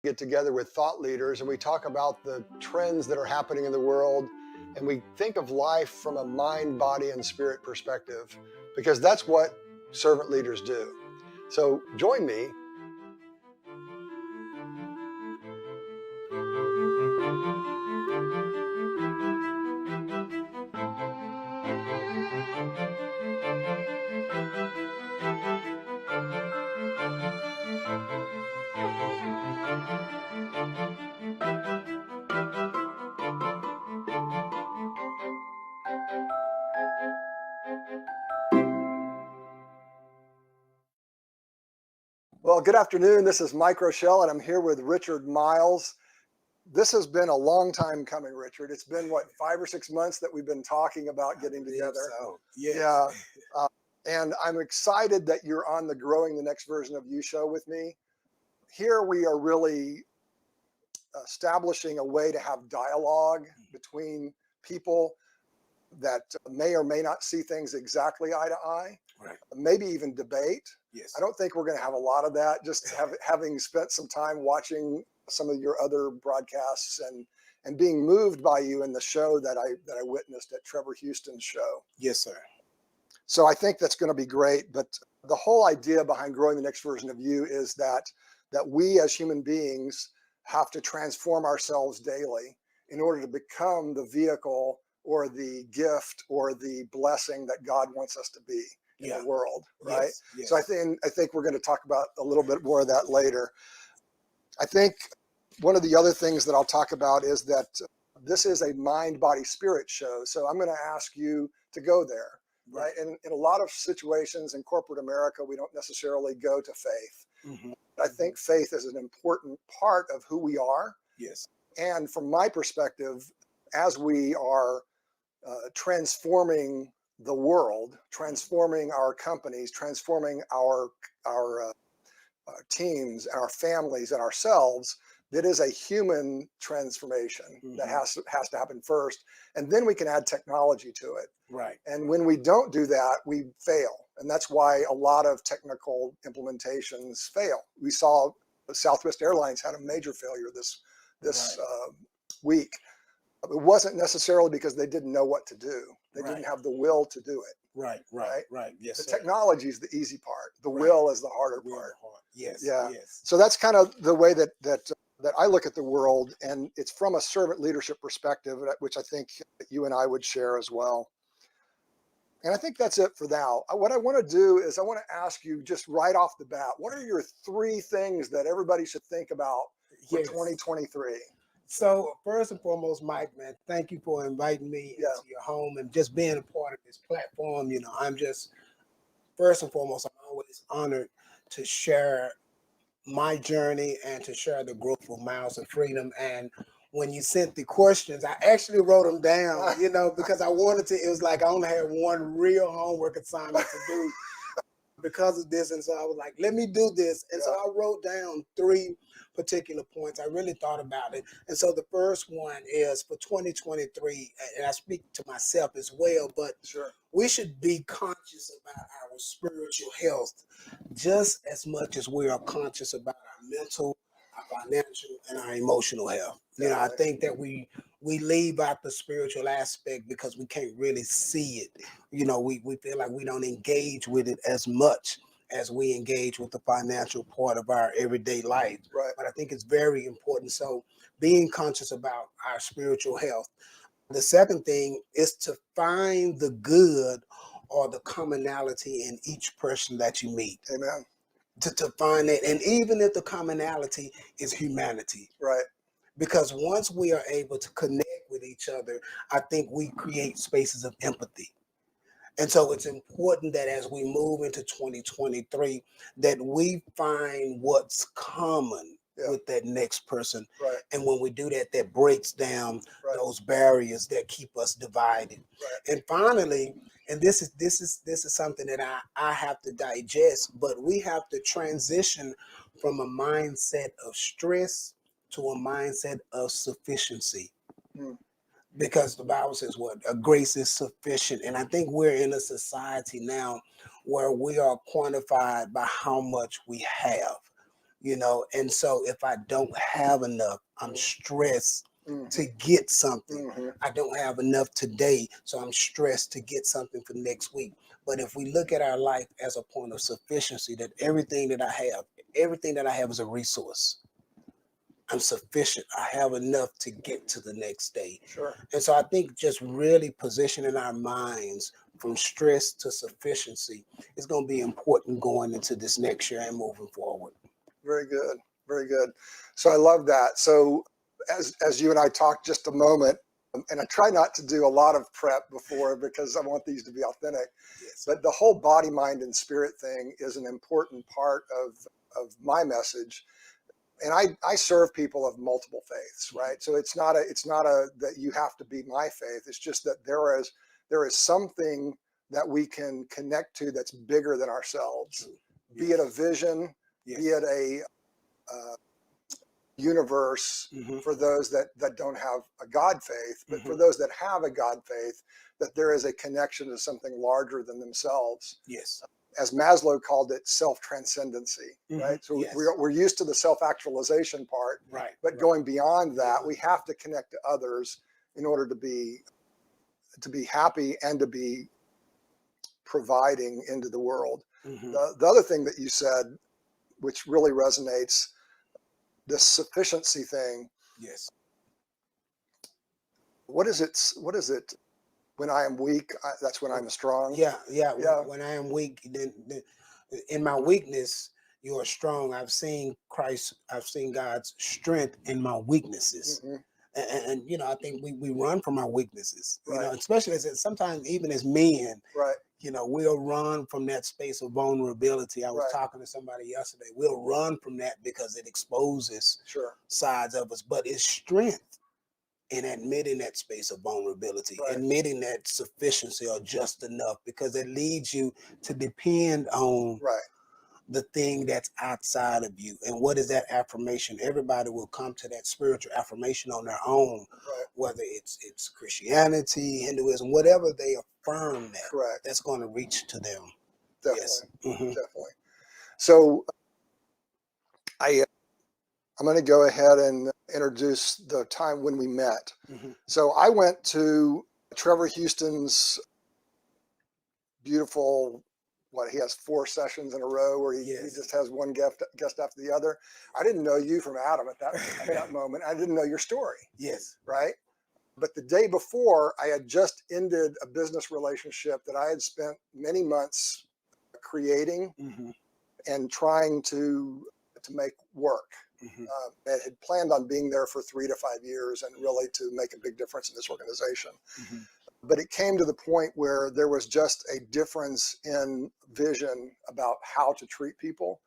get together with thought leaders and we talk about the trends that are happening in the world, and we think of life from a mind, body, and spirit perspective, because that's what servant leaders do. So join me. Well, good afternoon. This is Mike Rochelle, and I'm here with Richard Miles. This has been a long time coming, Richard. It's been, what, 5 or 6 months that we've been talking about getting together. So, yes. Yeah. And I'm excited that you're on the Growing the Next Version of You show with me. Here we are really establishing a way to have dialogue between people that may or may not see things exactly eye to eye, Right. maybe even debate. Yes. I don't think we're going to have a lot of that, just having spent some time watching some of your other broadcasts and being moved by you in the show that I witnessed at Trevor Houston's show. Yes, sir. So I think that's going to be great. But the whole idea behind Growing the Next Version of You is that we as human beings have to transform ourselves daily in order to become the vehicle or the gift or the blessing that God wants us to be in the world, right? Yes, yes. So I think we're going to talk about a little bit more of that later. I think one of the other things that I'll talk about is that this is a mind, body, spirit show. So I'm going to ask you to go there, right? And in a lot of situations in corporate America, we don't necessarily go to faith. Mm-hmm. I think faith is an important part of who we are. Yes. And from my perspective, as we are transforming the world, transforming our companies, transforming our teams, our families, and ourselves, that is a human transformation that has to happen first, and then we can add technology to it. Right. And when we don't do that, we fail, and that's why a lot of technical implementations fail. We saw Southwest Airlines had a major failure this week. It wasn't necessarily because they didn't know what to do. They didn't have the will to do it. Right. Yes, the sir. technology is the easy part. The will is the harder part. Yes. Yeah. Yes. So that's kind of the way that I look at the world, and it's from a servant leadership perspective, which I think you and I would share as well. And I think that's it for now. What I want to do is I want to ask you just right off the bat, what are your 3 things that everybody should think about for 2023? So first and foremost, Mike, man, thank you for inviting me into your home and just being a part of this platform. You know, I'm just, first and foremost, I'm always honored to share my journey and to share the growth of Miles of Freedom. And when you sent the questions, I actually wrote them down, you know, because I wanted to, it was like I only had one real homework assignment to do because of this. And so I was like, let me do this. And so I wrote down 3 particular points. I really thought about it. And so the first one is for 2023, and I speak to myself as well, but we should be conscious about our spiritual health just as much as we are conscious about our mental, our financial, and our emotional health. You know, I think that we leave out the spiritual aspect because we can't really see it. You know, we feel like we don't engage with it as much as we engage with the financial part of our everyday life. Right. But I think it's very important. So being conscious about our spiritual health. The second thing is to find the good or the commonality in each person that you meet. Amen. To find it. And even if the commonality is humanity. Right. Because once we are able to connect with each other, I think we create spaces of empathy. And so it's important that as we move into 2023, that we find what's common with that next person. Right. And when we do that, that breaks down those barriers that keep us divided. Right. And finally, and this is something that I have to digest, but we have to transition from a mindset of stress to a mindset of sufficiency. Because the Bible says what? Grace is sufficient. And I think we're in a society now where we are quantified by how much we have. And so if I don't have enough, I'm stressed Mhm. to get something. Mhm. I don't have enough today, so I'm stressed to get something for next week. But if we look at our life as a point of sufficiency, that everything that I have is a resource. I'm sufficient. I have enough to get to the next day. Sure. And so I think just really positioning our minds from stress to sufficiency is going to be important going into this next year and moving forward. Very good. Very good. So I love that. So as you and I talked just a moment, and I try not to do a lot of prep before because I want these to be authentic, Yes. but the whole body, mind, and spirit thing is an important part of my message. And I serve people of multiple faiths, right? So it's not a that you have to be my faith. It's just that there is something that we can connect to that's bigger than ourselves. Yes. Be it a vision, Yes. be it a universe for those that don't have a God faith, but for those that have a God faith, that there is a connection to something larger than themselves. Yes. As Maslow called it, self-transcendency, right? So Yes. we're used to the self-actualization part, Right. but going beyond that, we have to connect to others in order to be happy and to be providing into the world. The other thing that you said, which really resonates, this sufficiency thing. Yes. What is it? When I am weak, that's when I'm strong. Yeah. Yeah. When I am weak, then in my weakness, you are strong. I've seen God's strength in my weaknesses. Mm-hmm. And I think we run from our weaknesses, Right. especially sometimes even as men, Right. we'll run from that space of vulnerability. I was Right. talking to somebody yesterday. We'll run from that because it exposes Sure. sides of us, but it's strength in admitting that space of vulnerability, Right. admitting that sufficiency or just enough, because it leads you to depend on Right. the thing that's outside of you. And what is that affirmation? Everybody will come to that spiritual affirmation on their own, Right. whether it's Christianity, Hinduism, whatever they affirm that, Correct. that's going to reach to them. Definitely. Yes. Definitely. So I'm going to go ahead and introduce the time when we met. So I went to Trevor Houston's beautiful, he has 4 sessions in a row where he just has one guest after the other. I didn't know you from Adam at that moment. I didn't know your story. Yes. Right. But the day before, I had just ended a business relationship that I had spent many months creating and trying to make work. I had planned on being there for 3 to 5 years and really to make a big difference in this organization. But it came to the point where there was just a difference in vision about how to treat people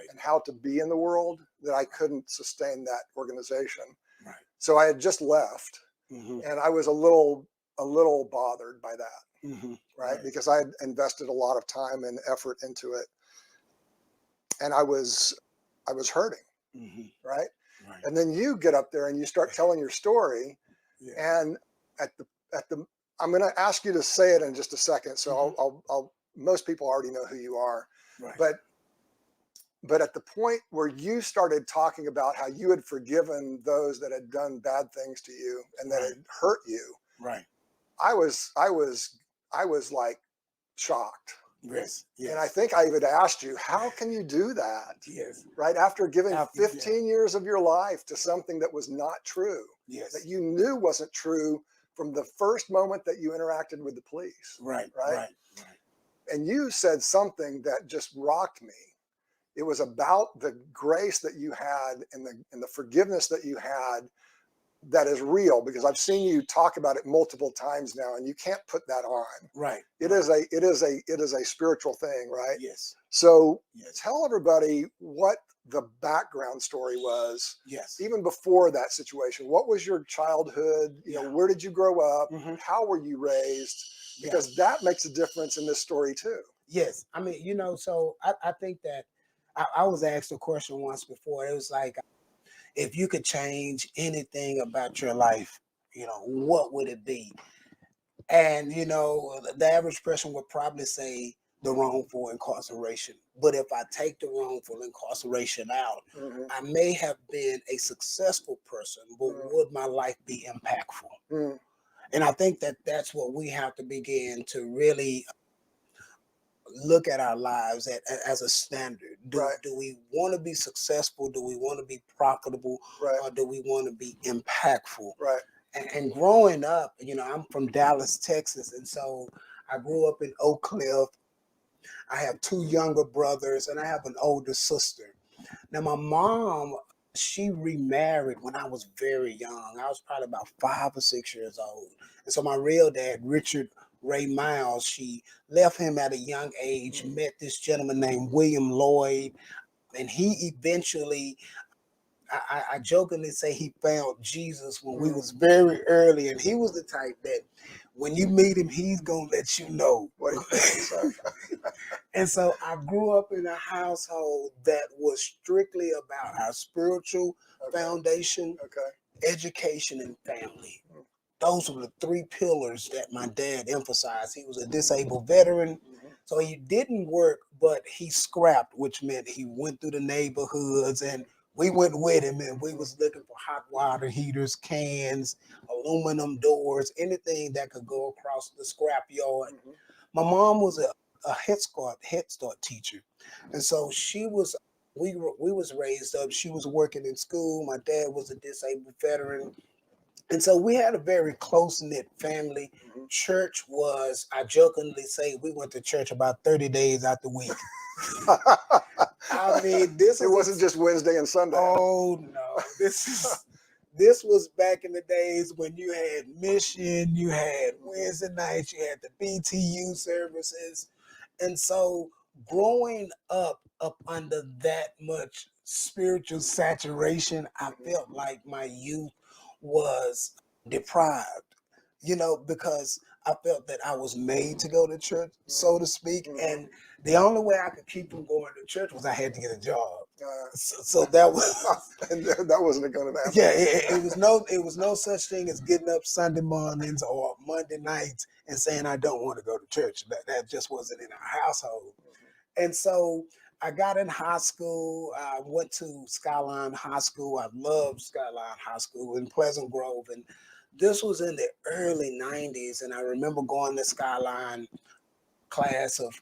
and how to be in the world that I couldn't sustain that organization. So I had just left, and I was a little bothered by that, right? Because I had invested a lot of time and effort into it, and I was hurting, right? And then you get up there and you start telling your story, and at the I'm going to ask you to say it in just a second. So I'll most people already know who you are, but at the point where you started talking about how you had forgiven those that had done bad things to you and that had hurt you, I was like shocked. Yes. And I think I even asked you, how can you do that? Right after giving 15 years of your life to something that was not true, that you knew wasn't true from the first moment that you interacted with the police. Right. And you said something that just rocked me. It was about the grace that you had and the forgiveness that you had that is real, because I've seen you talk about it multiple times now, and you can't put that on. It is a spiritual thing, right? Yes. So tell everybody what the background story was. Even before that situation. What was your childhood? Where did you grow up? How were you raised? Because that makes a difference in this story too. Yes. I mean, so I think that I was asked a question once before. It was like, if you could change anything about your life, what would it be? And, the average person would probably say the wrongful incarceration. But if I take the wrongful incarceration out, I may have been a successful person, but would my life be impactful? And I think that that's what we have to begin to really look at our lives as a standard. Do we want to be successful? Do we want to be profitable? Or do we want to be impactful? And growing up, I'm from Dallas, Texas. And so I grew up in Oak Cliff. I have two younger brothers and I have an older sister. Now, my mom, she remarried when I was very young. I was probably about 5 or 6 years old. And so my real dad, Richard Ray Miles, she left him at a young age, met this gentleman named William Lloyd, and he eventually, I jokingly say he found Jesus when we was very early, and he was the type that when you meet him, he's going to let you know. And so I grew up in a household that was strictly about our spiritual foundation, education, and family. Those were the three pillars that my dad emphasized. He was a disabled veteran, so he didn't work, but he scrapped, which meant he went through the neighborhoods, and we went with him, and we was looking for hot water heaters, cans, aluminum doors, anything that could go across the scrap yard. My mom was a Head Start teacher, and so we was raised up. She was working in school. My dad was a disabled veteran. And so we had a very close-knit family. Church was, I jokingly say, we went to church about 30 days out the week. I mean, it wasn't just Wednesday and Sunday. Oh, no. This was back in the days when you had mission, you had Wednesday nights, you had the BTU services. And so growing up under that much spiritual saturation, I felt like my youth was deprived, because I felt that I was made to go to church, so to speak. And the only way I could keep from going to church was I had to get a job. So that was and that wasn't going to happen. Yeah, it was no such thing as getting up Sunday mornings or Monday nights and saying I don't want to go to church. That just wasn't in our household. And so I got in high school. I went to Skyline High School. I loved Skyline High School in Pleasant Grove. And this was in the early 90s. And I remember going to Skyline class of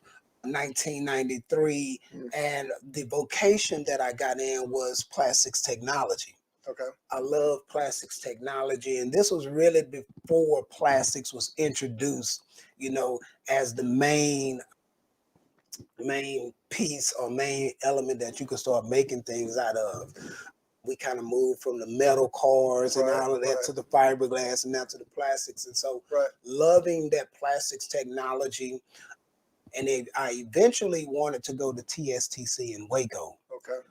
1993. And the vocation that I got in was plastics technology. I love plastics technology. And this was really before plastics was introduced, as the main piece or main element that you could start making things out of. We kind of moved from the metal cars and all of that to the fiberglass and now to the plastics. And so loving that plastics technology. And I eventually wanted to go to TSTC in Waco.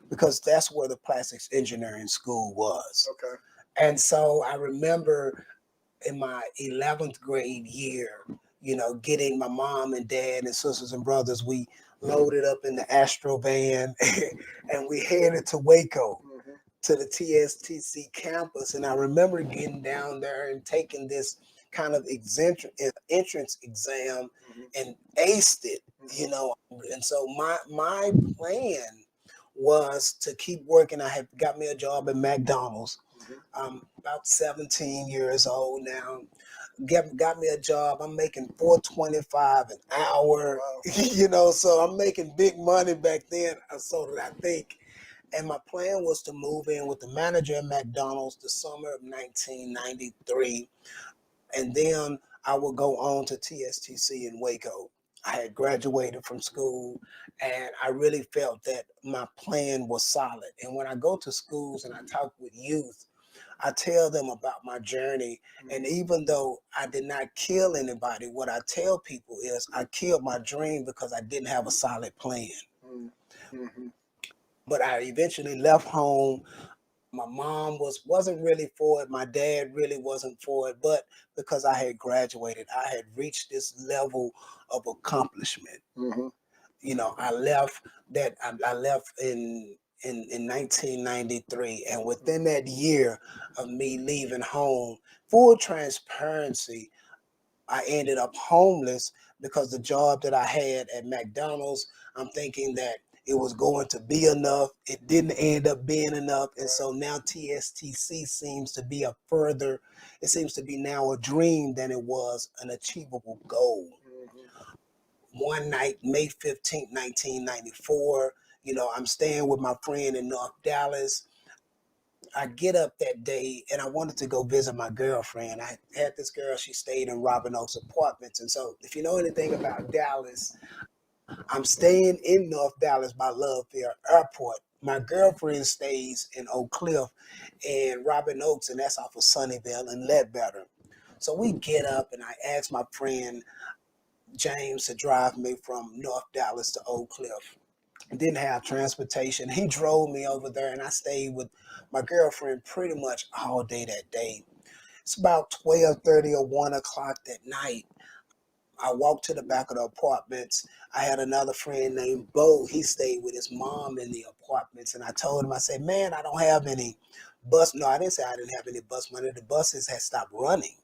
Because that's where the plastics engineering school was. And so I remember in my 11th grade year, getting my mom and dad and sisters and brothers, we loaded up in the Astro van and we headed to Waco to the TSTC campus. And I remember getting down there and taking this kind of entrance exam and aced it, And so my plan was to keep working. I had got me a job at McDonald's. I'm about 17 years old now. Got me a job. I'm making $4.25 an hour, so I'm making big money back then, so that I think. And my plan was to move in with the manager at McDonald's the summer of 1993. And then I would go on to TSTC in Waco. I had graduated from school and I really felt that my plan was solid. And when I go to schools and I talk with youth, I tell them about my journey. And even though I did not kill anybody, what I tell people is I killed my dream because I didn't have a solid plan. But I eventually left home. My mom wasn't really for it. My dad really wasn't for it. But because I had graduated, I had reached this level of accomplishment. I left in 1993. And within that year of me leaving home, full transparency, I ended up homeless because the job that I had at McDonald's, I'm thinking that it was going to be enough. It didn't end up being enough. And so now TSTC seems to be it seems to be now a dream than it was an achievable goal. One night, May 15th, 1994, I'm staying with my friend in North Dallas. I get up that day and I wanted to go visit my girlfriend. I had this girl, she stayed in Robin Oaks Apartments. And so, if you know anything about Dallas, I'm staying in North Dallas by Love Fair Airport. My girlfriend stays in Oak Cliff and Robin Oaks, and that's off of Sunnyvale and Ledbetter. So we get up and I ask my friend James to drive me from North Dallas to Oak Cliff. Didn't have transportation. He drove me over there and I stayed with my girlfriend pretty much all day that day. It's about 12:30 or 1 o'clock that night. I walked to the back of the apartments. I had another friend named Bo. He stayed with his mom in the apartments. And I told him, I said, man, I don't have any bus. No, I didn't say I didn't have any bus money. The buses had stopped running.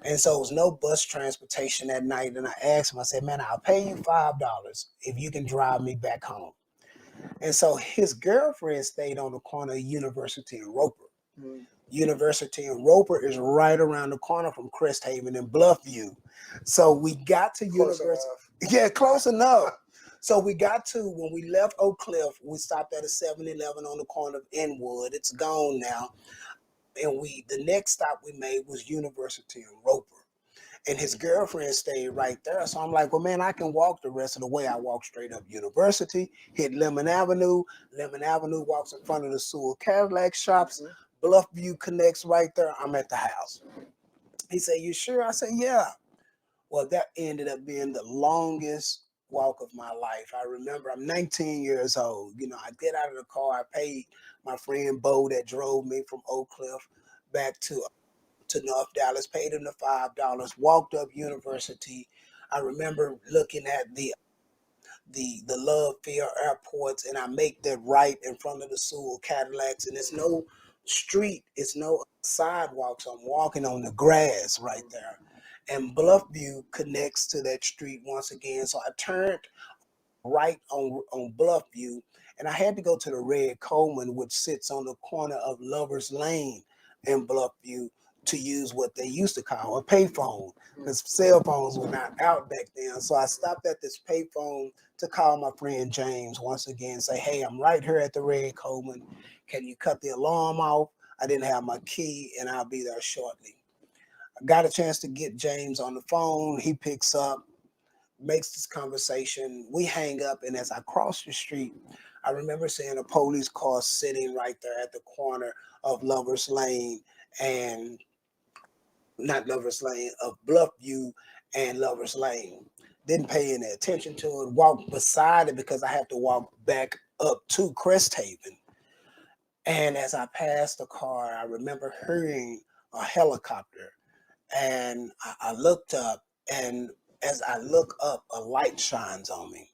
And so it was no bus transportation that night. And I asked him, I said, man, I'll pay you $5 if you can drive me back home. And so his girlfriend stayed on the corner of University and Roper. University and Roper is right around the corner from Crest Haven and Bluffview. So we got to University. Yeah, close enough. So we got to, when we left Oak Cliff, we stopped at a 7-Eleven on the corner of Inwood. It's gone now. And the next stop we made was University and Roper. And his girlfriend stayed right there. So I'm like, well, man, I can walk the rest of the way. I walked straight up University, hit Lemon Avenue. Lemon Avenue walks in front of the Sewell Cadillac shops. Bluffview connects right there. I'm at the house. He said, you sure? I said, yeah. Well, that ended up being the longest walk of my life. I remember I'm 19 years old. I get out of the car. I paid my friend Bo that drove me from Oak Cliff back to North Dallas, paid him the $5, walked up University. I remember looking at the Love Fair airports, and I make that right in front of the Sewell Cadillacs, and it's no street, it's no sidewalk, so I'm walking on the grass right there. And Bluffview connects to that street once again. So I turned right on Bluffview, and I had to go to the Red Coleman, which sits on the corner of Lover's Lane and Bluffview, to use what they used to call a payphone, because cell phones were not out back then. So I stopped at this payphone to call my friend James once again, say, hey, I'm right here at the Red Coleman. Can you cut the alarm off? I didn't have my key, and I'll be there shortly. I got a chance to get James on the phone. He picks up, makes this conversation. We hang up, and as I cross the street, I remember seeing a police car sitting right there at the corner of Lover's Lane and not Lover's Lane, of Bluffview and Lover's Lane. Didn't pay any attention to it, walked beside it because I had to walk back up to Crest Haven. And as I passed the car, I remember hearing a helicopter. And I looked up, and as I look up, a light shines on me.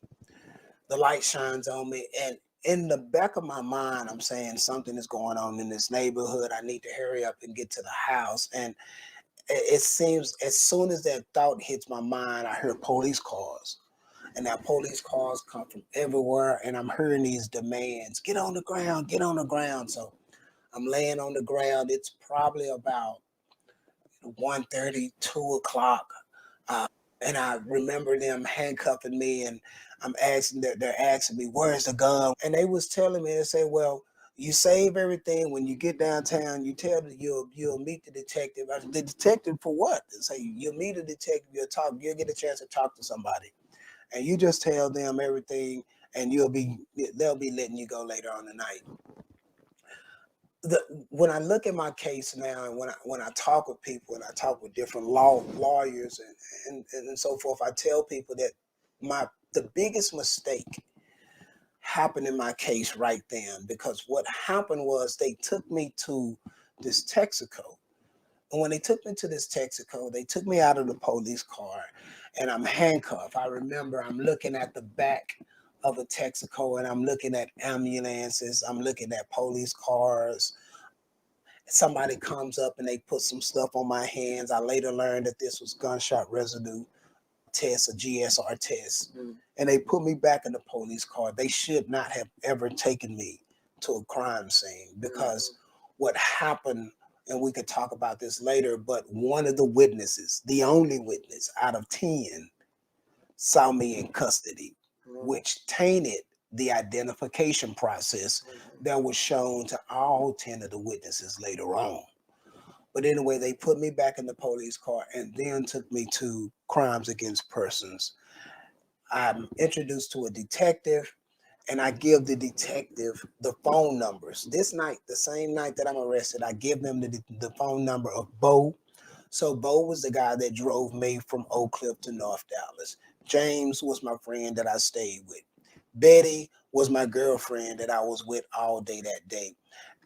The light shines on me, and in the back of my mind, I'm saying something is going on in this neighborhood. I need to hurry up and get to the house. And it seems as soon as that thought hits my mind, I hear police cars. And now police cars come from everywhere, and I'm hearing these demands, get on the ground, get on the ground. So I'm laying on the ground. It's probably about 1:30, 2 o'clock. And I remember them handcuffing me, and they're asking me, where's the gun? And they was telling me, they say, well, you save everything. When you get downtown, you tell them you'll meet the detective. I said, the detective for what? They say, you'll meet a detective, you'll get a chance to talk to somebody. And you just tell them everything, and they'll be letting you go later on tonight. When I look at my case now, and when I talk with people, and I talk with different lawyers and so forth, I tell people that the biggest mistake happened in my case right then, because what happened was they took me to this Texaco. And when they took me to this Texaco, they took me out of the police car, and I'm handcuffed. I remember I'm looking at the back of a Texaco, and I'm looking at ambulances, I'm looking at police cars. somebody comes up and they put some stuff on my hands. I later learned that this was gunshot residue test, a GSR test. And they put me back in the police car. They should not have ever taken me to a crime scene, because what happened, and we could talk about this later, but one of the witnesses, the only witness out of 10, saw me in custody, which tainted the identification process that was shown to all 10 of the witnesses later on. But anyway, they put me back in the police car and then took me to crimes against persons. I'm introduced to a detective, and I give the detective the phone numbers. This night, the same night that I'm arrested, I give them the phone number of Bo. So Bo was the guy that drove me from Oak Cliff to North Dallas. James was my friend that I stayed with. Betty was my girlfriend that I was with all day that day.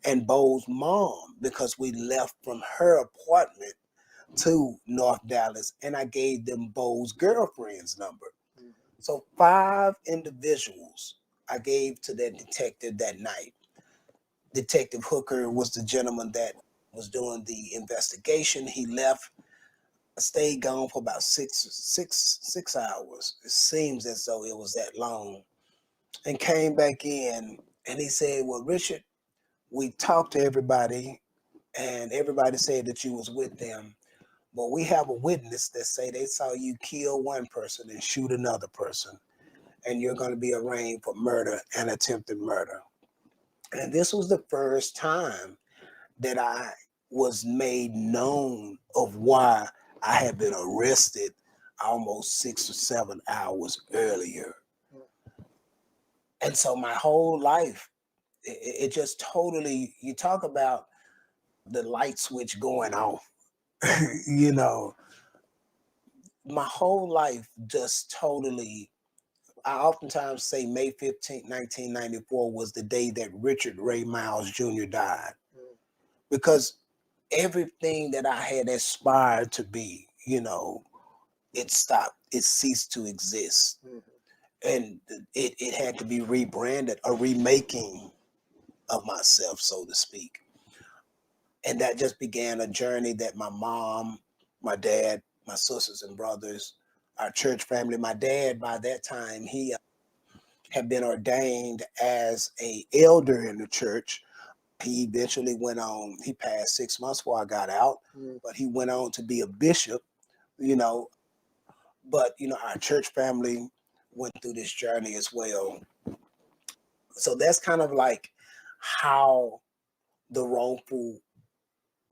And Bo's mom, because we left from her apartment to North Dallas, and I gave them Bo's girlfriend's number. So 5 individuals I gave to that detective that night. Detective Hooker was the gentleman that was doing the investigation. He left. I stayed gone for about six hours. It seems as though it was that long. And came back in, and he said, "Well, Richard, we talked to everybody, and everybody said that you was with them. But we have a witness that say they saw you kill one person and shoot another person, and you're going to be arraigned for murder and attempted murder." And this was the first time that I was made known of why I had been arrested almost 6 or 7 hours earlier. And so my whole life, it just totally, you talk about the light switch going off, you know, my whole life just totally, I oftentimes say May 15th, 1994 was the day that Richard Ray Miles Jr. died, because everything that I had aspired to be, it stopped, it ceased to exist. And it had to be rebranded, a remaking of myself, so to speak. And that just began a journey that my mom, my dad, my sisters and brothers, our church family, my dad, by that time, he had been ordained as a elder in the church. He eventually went on, he passed 6 months before I got out, but he went on to be a bishop, you know. But, our church family went through this journey as well. So that's kind of like how the wrongful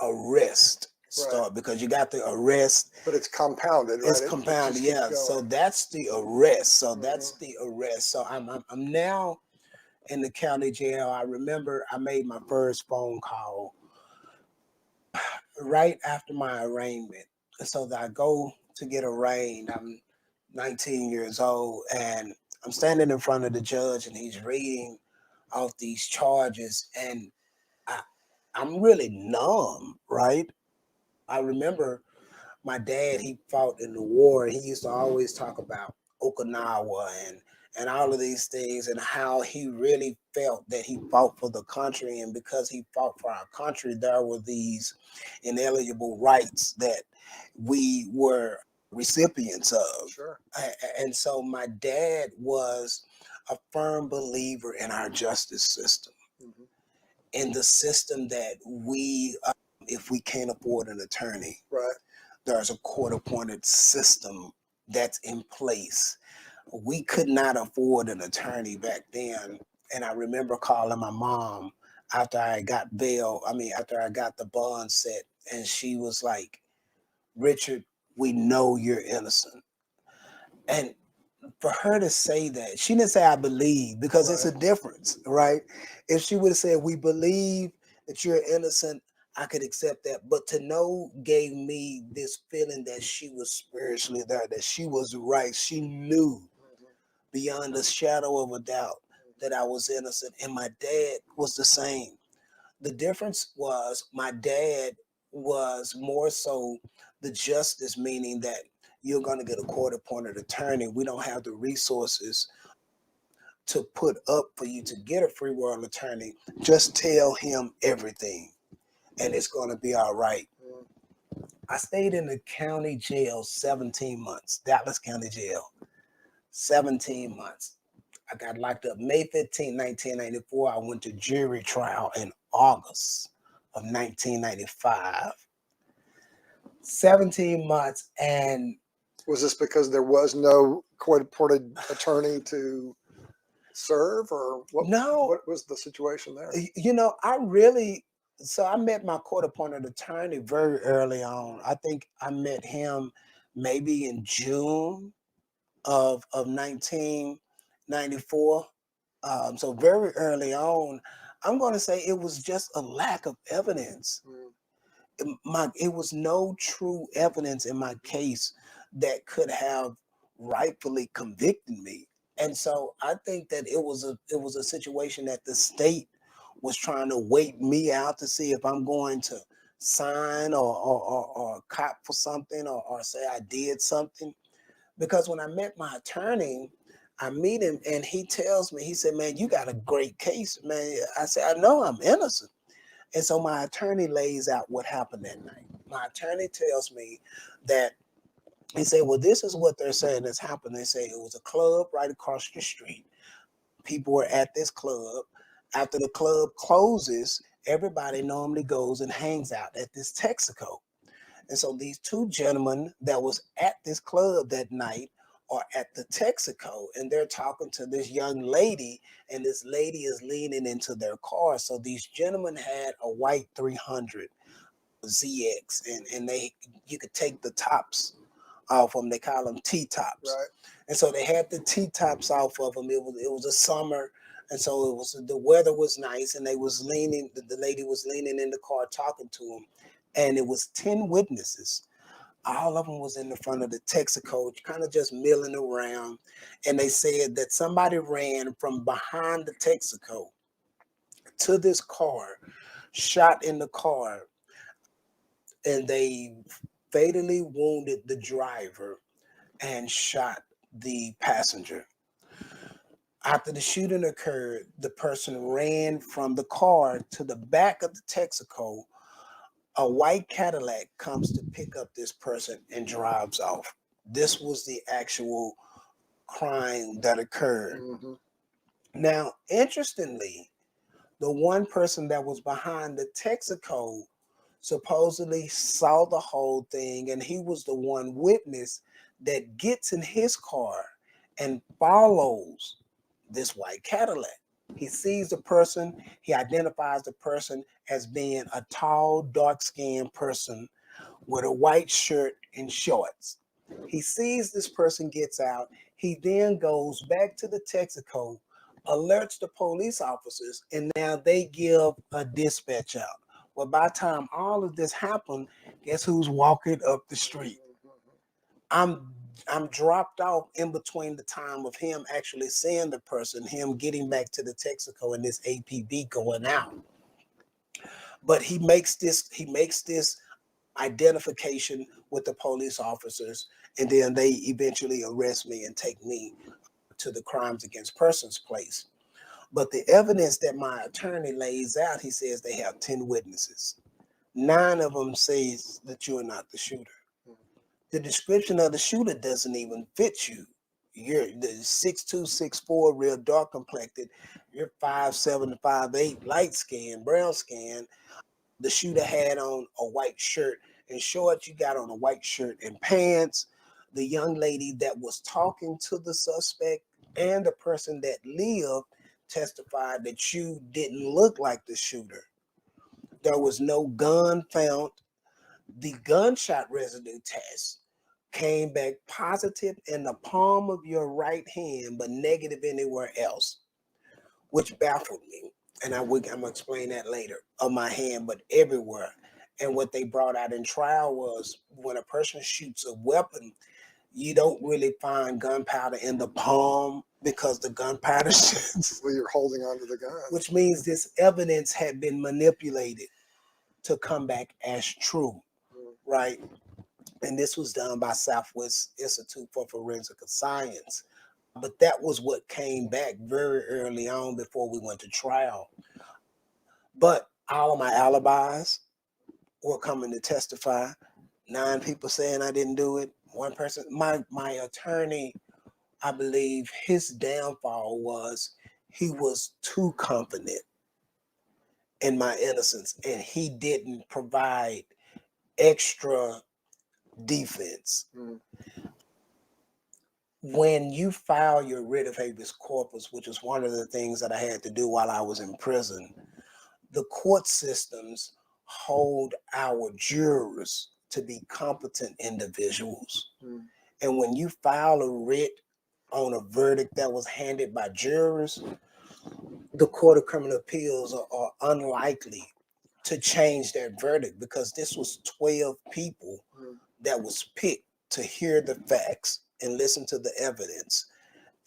arrest start, because you got the arrest, but it's compounded, right? It's compounded, yeah. So that's the arrest. So that's the arrest. So I'm now in the county jail. I remember I made my first phone call right after my arraignment. So that I go to get arraigned. I'm 19 years old, and I'm standing in front of the judge, and he's reading off these charges, and I'm really numb, right? I remember my dad, he fought in the war. He used to always talk about Okinawa and all of these things, and how he really felt that he fought for the country. And because he fought for our country, there were these inalienable rights that we were recipients of. Sure. And so my dad was a firm believer in our justice system, in the system that we, if we can't afford an attorney, right, there's a court-appointed system that's in place. We could not afford an attorney back then. And I remember calling my mom after I got after I got the bond set, and she was like, "Richard, we know you're innocent." And for her to say that, she didn't say "I believe," because it's a difference, right? If she would have said "we believe that you're innocent," I could accept that. But to know gave me this feeling that she was spiritually there, that she was right. She knew beyond a shadow of a doubt that I was innocent. And my dad was the same. The difference was my dad was more so the justice, meaning that you're going to get a court-appointed attorney. We don't have the resources to put up for you to get a free world attorney. Just tell him everything. and it's going to be all right. Mm. I stayed in the county jail 17 months, Dallas County Jail, 17 months. I got locked up May 15, 1994. I went to jury trial in August of 1995. 17 months. And Was this because there was no court-appointed attorney to serve, or what? no, What was the situation there? I met my court appointed attorney very early on. I think I met him maybe in June of 1994. So very early on, I'm going to say it was just a lack of evidence. Mm. It was no true evidence in my case that could have rightfully convicted me. And so I think that it was a situation that the state was trying to wait me out to see if I'm going to sign or cop for something or say I did something. Because when I met my attorney, I meet him and he tells me, he said, "Man, you got a great case, man." I said, "I know I'm innocent." And so my attorney lays out what happened that night. My attorney tells me that he said, "Well, this is what they're saying has happened." They say it was a club right across the street. People were at this club. After the club closes, everybody normally goes and hangs out at this Texaco. And so these two gentlemen that was at this club that night are at the Texaco, and they're talking to this young lady, and this lady is leaning into their car. So these gentlemen had a white 300 ZX, and you could take the tops off them. They call them T-tops. Right. And so they had the T-tops off of them. It was a summer, and so the weather was nice, and they was leaning. The lady was leaning in the car talking to them, and it was 10 witnesses. All of them was in the front of the Texaco, kind of just milling around, and they said that somebody ran from behind the Texaco to this car, shot in the car, and they fatally wounded the driver and shot the passenger. After the shooting occurred, the person ran from the car to the back of the Texaco. A white Cadillac comes to pick up this person and drives off. This was the actual crime that occurred. Mm-hmm. Now, interestingly, the one person that was behind the Texaco supposedly saw the whole thing, and he was the one witness that gets in his car and follows this white Cadillac. He sees the person, he identifies the person as being a tall, dark-skinned person with a white shirt and shorts. He sees this person gets out. He then goes back to the Texaco, alerts the police officers, and now they give a dispatch out. Well, by the time all of this happened, guess who's walking up the street? I'm I'm dropped off in between the time of him actually seeing the person, him getting back to the Texaco, and this APB going out. But he makes this identification with the police officers, and then they eventually arrest me and take me to the crimes against persons place. But the evidence that my attorney lays out, he says they have 10 witnesses. 9 of them says that you are not the shooter. The description of the shooter doesn't even fit you. You're the 6'2", 6'4", real dark complected. You're 5'7" to 5'8", light skin, brown skin. The shooter had on a white shirt and shorts. You got on a white shirt and pants. The young lady that was talking to the suspect and the person that lived testified that you didn't look like the shooter. There was no gun found. The gunshot residue test came back positive in the palm of your right hand, but negative anywhere else, which baffled me. And I'm gonna explain that later. Of my hand, but everywhere. And what they brought out in trial was when a person shoots a weapon, you don't really find gunpowder in the palm because the gunpowder shoots, Well, you're holding onto the gun. which means this evidence had been manipulated to come back as true, right? And this was done by Southwest Institute for Forensic Science. But that was what came back very early on before we went to trial. But all of my alibis, were coming to testify. 9 people saying I didn't do it. One person, my attorney, I believe his downfall was he was too confident in my innocence, and he didn't provide extra defense. Mm. When you file your writ of habeas corpus, which is one of the things that I had to do while I was in prison, the court systems hold our jurors to be competent individuals. Mm. And when you file a writ on a verdict that was handed by jurors, the Court of Criminal Appeals are unlikely to change their verdict, because this was 12 people that was picked to hear the facts and listen to the evidence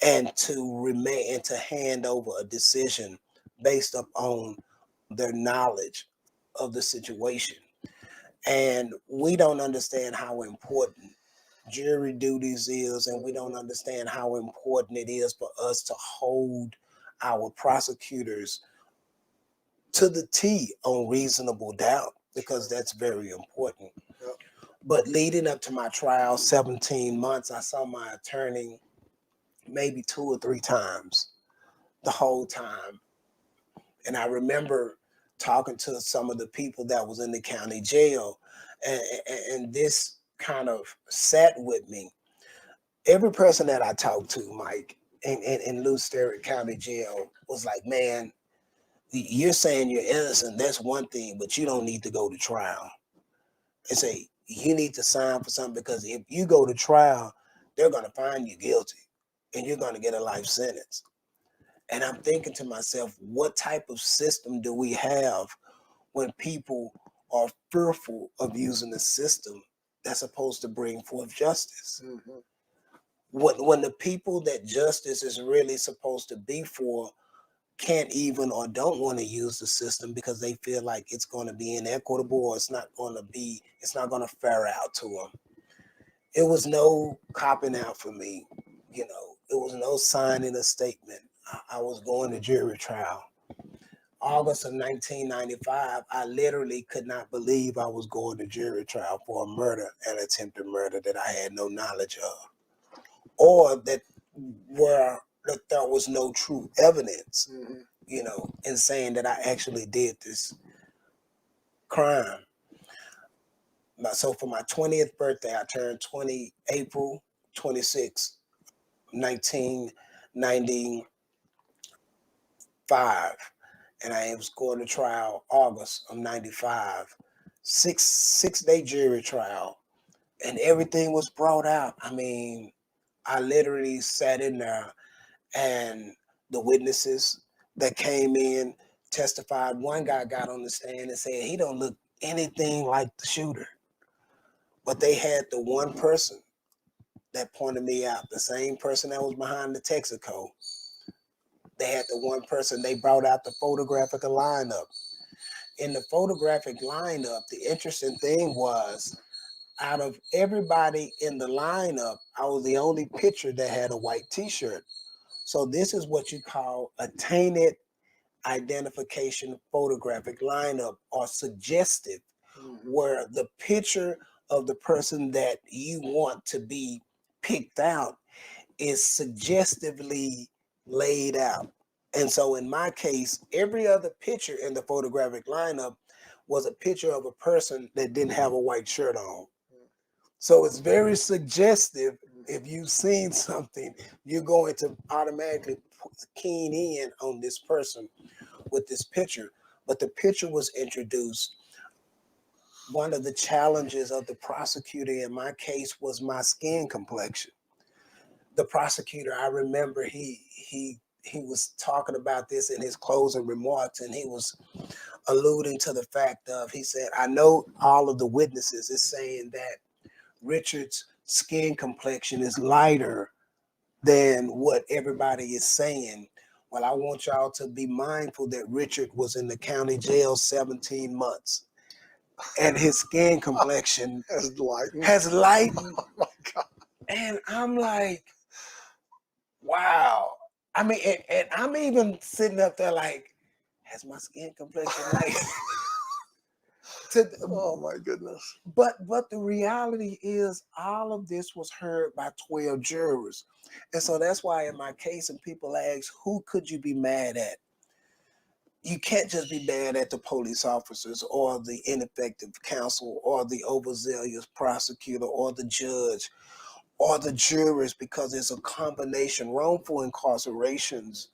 and to remain and to hand over a decision based upon their knowledge of the situation. And we don't understand how important jury duties is, and we don't understand how important it is for us to hold our prosecutors to the T on reasonable doubt, because that's very important. Yep. But leading up to my trial, 17 months, I saw my attorney maybe 2 or 3 times the whole time. And I remember talking to some of the people that was in the county jail, and this kind of sat with me. Every person that I talked to, Mike, in Lew Sterrett County Jail was like, man, you're saying you're innocent, that's one thing, but you don't need to go to trial. And say, you need to sign for something, because if you go to trial, they're going to find you guilty and you're going to get a life sentence. And I'm thinking to myself, what type of system do we have when people are fearful of using a system that's supposed to bring forth justice? Mm-hmm. When the people that justice is really supposed to be for can't even or don't want to use the system because they feel like it's going to be inequitable, or it's not going to fare out to them. It was no copping out for me. It was no signing a statement. I was going to jury trial. August of 1995, I literally could not believe I was going to jury trial for a murder and attempted murder that I had no knowledge of, or that there was no true evidence, in saying that I actually did this crime. So for my 20th birthday, I turned 20 April 26, 1995. And I was going to trial August of 95. Six-day jury trial. And everything was brought out. I mean, I literally sat in there, and the witnesses that came in testified. One guy got on the stand and said he don't look anything like the shooter. But they had the one person that pointed me out, the same person that was behind the Texaco. They had the one person, they brought out the photographic lineup. In the photographic lineup, the interesting thing was, out of everybody in the lineup, I was the only picture that had a white t-shirt. So this is what you call a tainted identification photographic lineup, or suggestive, where the picture of the person that you want to be picked out is suggestively laid out. And so in my case, every other picture in the photographic lineup was a picture of a person that didn't have a white shirt on. So it's very suggestive. If you've seen something, you're going to automatically keen in on this person with this picture. But the picture was introduced. One of the challenges of the prosecutor in my case was my skin complexion. The prosecutor, I remember he was talking about this in his closing remarks, and he was alluding to the fact of, he said, I know all of the witnesses is saying that Richard's skin complexion is lighter than what everybody is saying. Well, I want y'all to be mindful that Richard was in the county jail 17 months. And his skin complexion has lightened. Oh my God. And I'm like, wow. I mean, and I'm even sitting up there like, has my skin complexion lightened? Oh my goodness. But the reality is all of this was heard by 12 jurors. And so that's why in my case, and people ask, who could you be mad at? You can't just be mad at the police officers or the ineffective counsel or the overzealous prosecutor or the judge or the jurors, because it's a combination. Wrongful incarcerations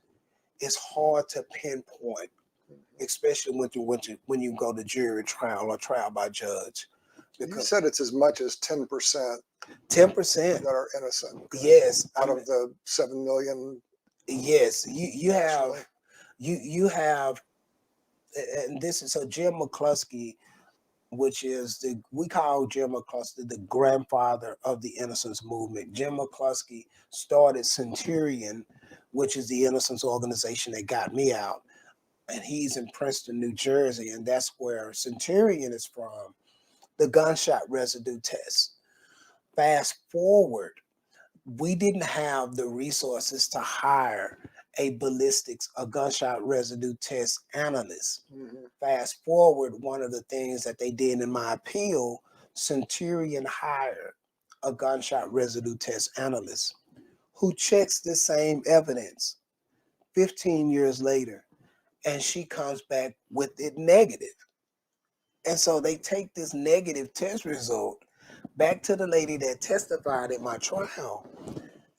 is hard to pinpoint, especially when you go to jury trial or trial by judge. You said it's as much as 10% 10% that are innocent. Yes, out of the 7 million. Yes, you have you have, and this is so Jim McCluskey, which is we call Jim McCluskey the grandfather of the Innocence Movement. Jim McCluskey started Centurion, which is the Innocence organization that got me out, and he's in Princeton, New Jersey, and that's where Centurion is from. The gunshot residue test. Fast forward, we didn't have the resources to hire a gunshot residue test analyst. Mm-hmm. Fast forward, one of the things that they did in my appeal, Centurion hired a gunshot residue test analyst who checks the same evidence 15 years later, and she comes back with it negative. And so they take this negative test result back to the lady that testified at my trial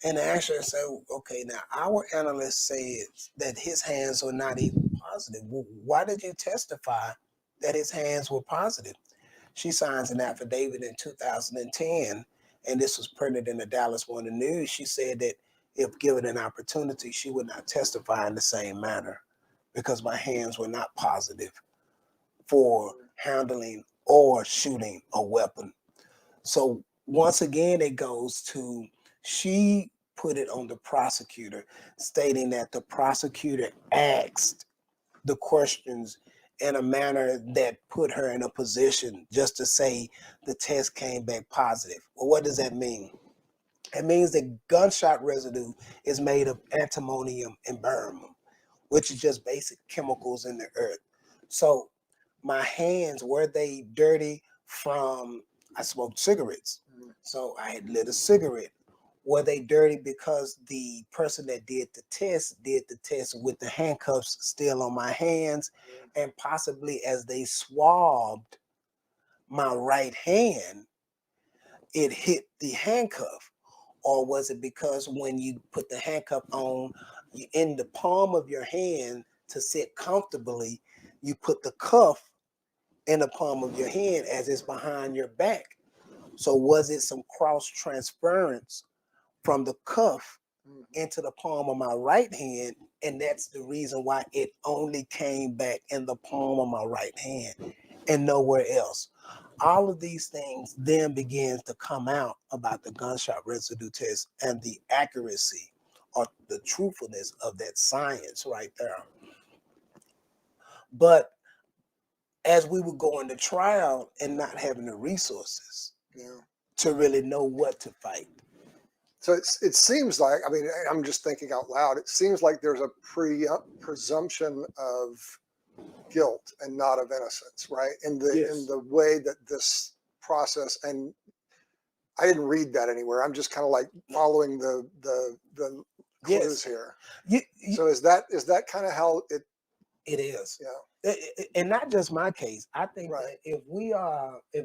and ask her and say, okay, now our analyst says that his hands were not even positive. Well, why did you testify that his hands were positive? She signs an affidavit in 2010, and this was printed in the Dallas Morning News. She said that if given an opportunity, she would not testify in the same manner because my hands were not positive for handling or shooting a weapon. So once again, it goes to, she put it on the prosecutor, stating that the prosecutor asked the questions in a manner that put her in a position just to say the test came back positive. Well, what does that mean? It means that gunshot residue is made of antimonium and barium, which is just basic chemicals in the earth. So my hands, were they dirty from, I smoked cigarettes. So I had lit a cigarette. Were they dirty because the person that did the test with the handcuffs still on my hands, and possibly as they swabbed my right hand, it hit the handcuff? Or was it because when you put the handcuff on, you in the palm of your hand to sit comfortably, you put the cuff in the palm of your hand as it's behind your back? So was it some cross transference from the cuff into the palm of my right hand? And that's the reason why it only came back in the palm of my right hand and nowhere else. All of these things then begins to come out about the gunshot residue test and the accuracy or the truthfulness of that science right there. But as we were going to trial and not having the resources to really know what to fight. So it seems like, I mean, I'm just thinking out loud, it seems like there's a presumption of guilt and not of innocence, right? In the way that this process, and I didn't read that anywhere. I'm just kind of like following the clues here. So is that kind of how it is? Yeah. And not just my case. I think that if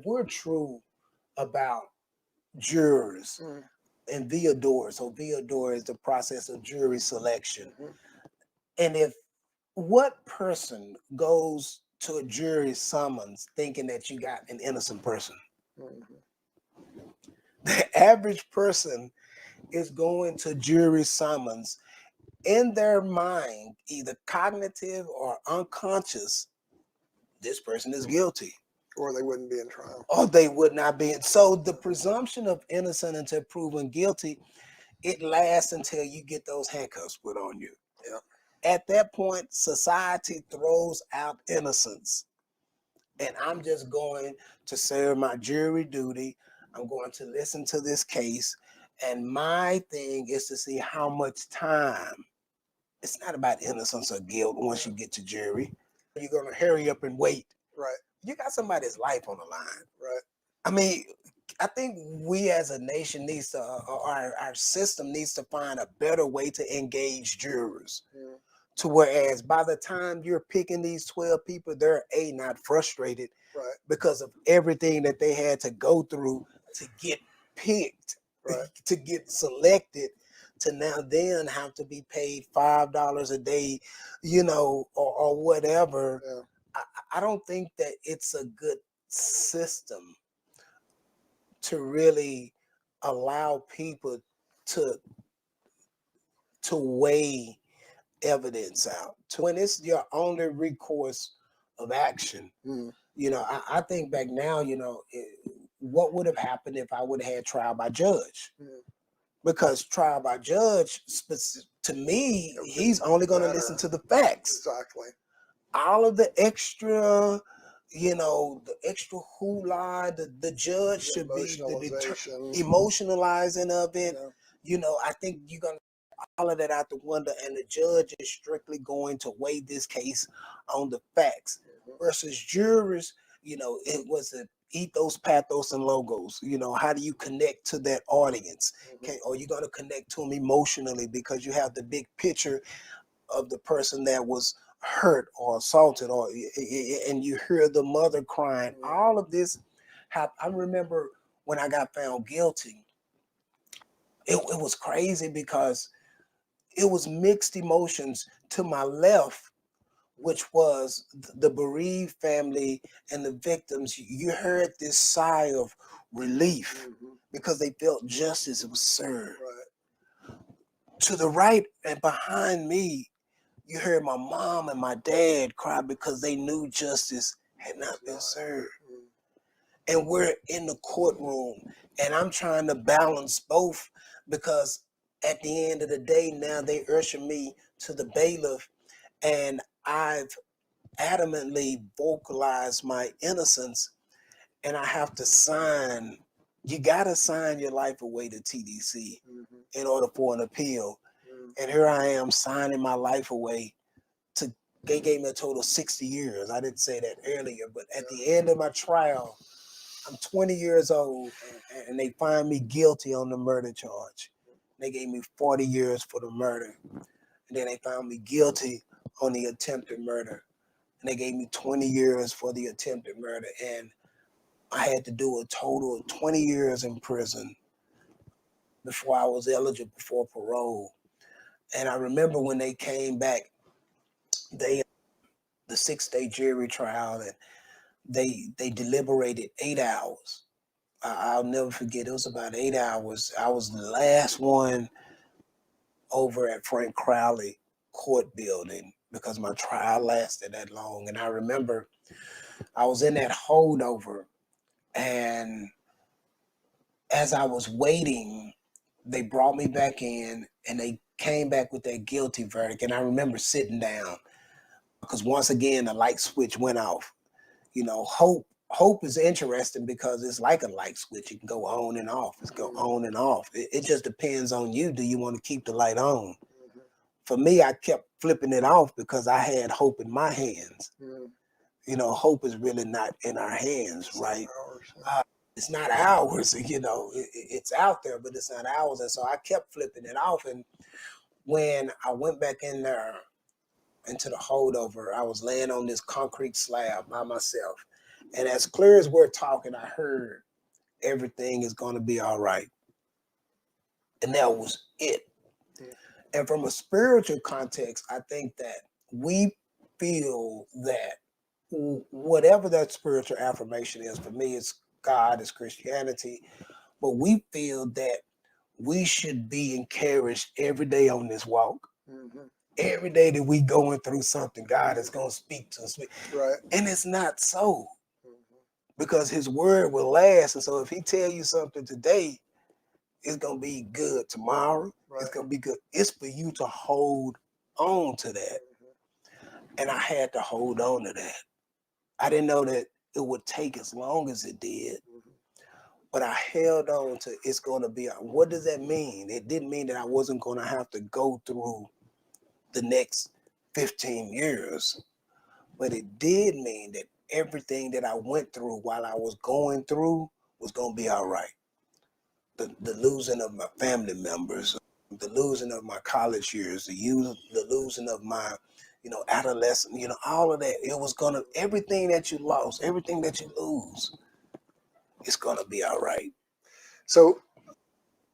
we're true about jurors and via door, so via door is the process of jury selection. And if what person goes to a jury summons thinking that you got an innocent person? The average person is going to jury summons in their mind, either cognitive or unconscious, this person is guilty. Or they wouldn't be in trial. Or they would not be. So the presumption of innocent until proven guilty, it lasts until you get those handcuffs put on you. At that point, society throws out innocence. And I'm just going to serve my jury duty. I'm going to listen to this case. And my thing is to see how much time. It's not about innocence or guilt once you get to jury. You're going to hurry up and wait. Right. you got somebody's life on the line. Right. I mean, I think we as a nation needs to, our system needs to find a better way to engage jurors. Mm. To whereas by the time you're picking these 12 people, they're not frustrated Right. because of everything that they had to go through to get picked, Right. to get selected, to now then have to be paid $5 a day, or whatever. Yeah. I don't think that it's a good system to really allow people to weigh evidence out. To when it's your only recourse of action. Mm. I think back now, what would have happened if I would have had trial by judge? Mm. Because trial by judge, to me, Okay. he's only going to Better. listen to the facts. Exactly. All of the extra, the extra hula, the judge should be the emotionalizing of it. Yeah. I think you're going to all of that out the window, and the judge is strictly going to weigh this case on the facts. Mm-hmm. Versus jurors, it was an ethos, pathos, and logos. How do you connect to that audience? Mm-hmm. Okay, or you're going to connect to them emotionally because you have the big picture of the person that was hurt or assaulted, and you hear the mother crying. Mm-hmm. All of this. I remember when I got found guilty, it was crazy because it was mixed emotions. To my left, which was the bereaved family and the victims, you heard this sigh of relief Mm-hmm. because they felt justice was served. Right. To the right and behind me, you heard my mom and my dad cry because they knew justice had not been served. And we're in the courtroom, and I'm trying to balance both because at the end of the day, now they usher me to the bailiff, and I've adamantly vocalized my innocence, and I have to sign. You got to sign your life away to TDC in order for an appeal. And here I am signing my life away to, they gave me a total of 60 years. I didn't say that earlier, but at the end of my trial, I'm 20 years old, and they find me guilty on the murder charge. They gave me 40 years for the murder. And then they found me guilty on the attempted murder. And they gave me 20 years for the attempted murder. And I had to do a total of 20 years in prison before I was eligible for parole. And I remember when they came back, the 6-day jury trial, and they deliberated 8 hours. I'll never forget. It was about 8 hours. I was the last one over at Frank Crowley court building because my trial lasted that long. And I remember I was in that holdover, and as I was waiting, they brought me back in, and they came back with that guilty verdict. And I remember sitting down because once again the light switch went off. Hope is interesting because it's like a light switch. It can go on and off. It's go on and off. It just depends on you. Do you want to keep the light on? For me, I kept flipping it off because I had hope in my hands. Hope is really not in our hands, right? It's not ours. It's out there, but it's not ours. And so I kept flipping it off. And when I went back in there into the holdover, I was laying on this concrete slab by myself. And as clear as we're talking, I heard everything is going to be all right. And that was it. And from a spiritual context, I think that we feel that whatever that spiritual affirmation is, for me, it's God, it's Christianity, but we feel that we should be encouraged every day on this walk. Every day that we going through something, God is going to speak to us. Right. And it's not so, because his word will last. And so if he tell you something today, it's going to be good tomorrow. Right. It's going to be good. It's for you to hold on to that. And I had to hold on to that. I didn't know that it would take as long as it did, but I held on to it's going to be. What does that mean? It didn't mean that I wasn't going to have to go through the next 15 years, but it did mean that everything that I went through while I was going through was going to be all right. The losing of my family members, the losing of my college years, the losing of my, adolescent, all of that. It was gonna, everything that you lost, everything that you lose, it's gonna be all right. So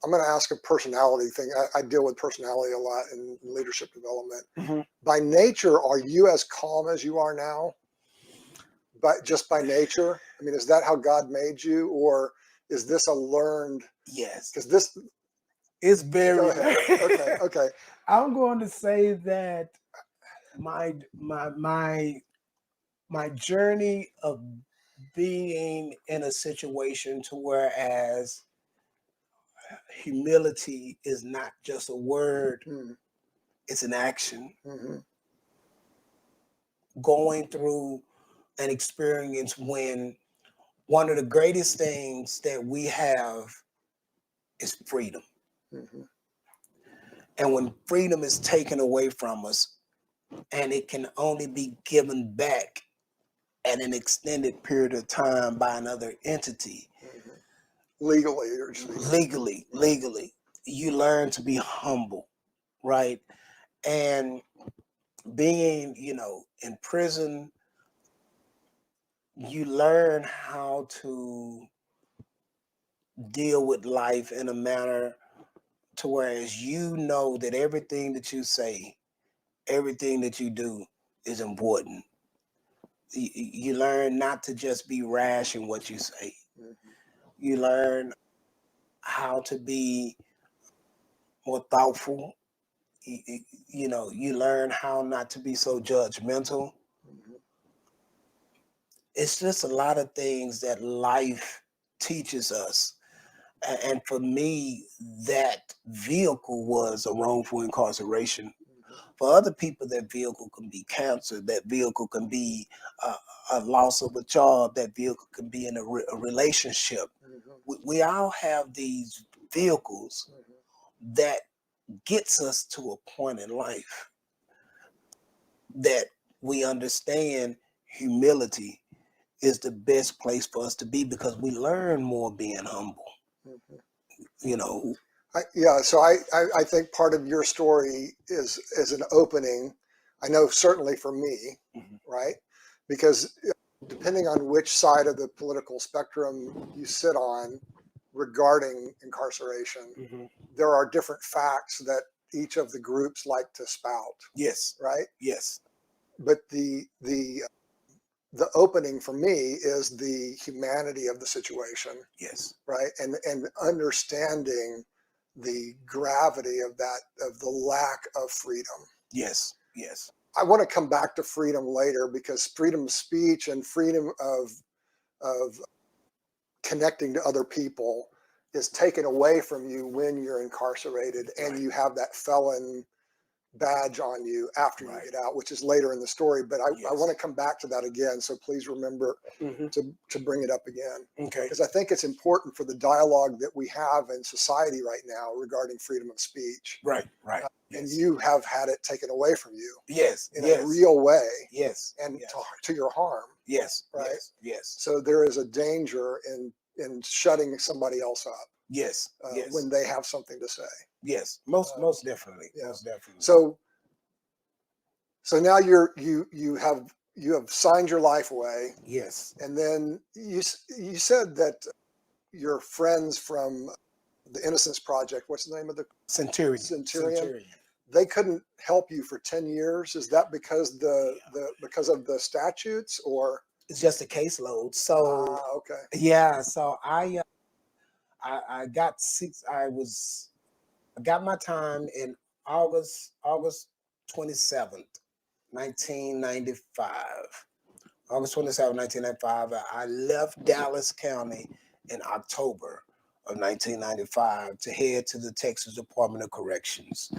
I'm going to ask a personality thing. I deal with personality a lot in leadership development. Mm-hmm. By nature, are you as calm as you are now? But just by nature? I mean, is that how God made you, or is this a learned? Yes. Because this. It's very. Go ahead. Okay. Okay. I'm going to say that my journey of being in a situation to whereas humility is not just a word, it's an action. Mm-hmm. Going through an experience when one of the greatest things that we have is freedom. Mm-hmm. And when freedom is taken away from us, and it can only be given back at an extended period of time by another entity. Mm-hmm. Legally, you learn to be humble, right? And being, in prison, you learn how to deal with life in a manner to whereas you know that everything that you say, everything that you do is important. You learn not to just be rash in what you say. Mm-hmm. You learn how to be more thoughtful. You learn how not to be so judgmental. Mm-hmm. It's just a lot of things that life teaches us. And for me, that vehicle was a wrongful incarceration. For other people, that vehicle can be cancer. That vehicle can be a loss of a job. That vehicle can be in a relationship. Mm-hmm. We all have these vehicles that gets us to a point in life that we understand humility is the best place for us to be because we learn more being humble. Mm-hmm. So I think part of your story is an opening. I know certainly for me, right? Because depending on which side of the political spectrum you sit on regarding incarceration, there are different facts that each of the groups like to spout. Yes. Right? Yes. But the opening for me is the humanity of the situation. Yes. Right? And understanding the gravity of the lack of freedom. Yes. Yes. I want to come back to freedom later because freedom of speech and freedom of connecting to other people is taken away from you when you're incarcerated and you have that felon badge on you after you get out, which is later in the story. But I want to come back to that again. So please remember to bring it up again. Okay. Because I think it's important for the dialogue that we have in society right now regarding freedom of speech. Right. And you have had it taken away from you. Yes. In a real way. Yes. And to your harm. Yes. Right. Yes. So there is a danger in shutting somebody else up. Yes. When they have something to say. Yes. Most definitely. Yeah. Most definitely. So now you have signed your life away. Yes. And then you said that your friends from the Innocence Project, what's the name of the Centurion. They couldn't help you for 10 years. Is that because because of the statutes, or it's just a caseload? So okay. Yeah. So I got I got my time in August 27th, 1995. August 27th, 1995. I left Dallas County in October of 1995 to head to the Texas Department of Corrections.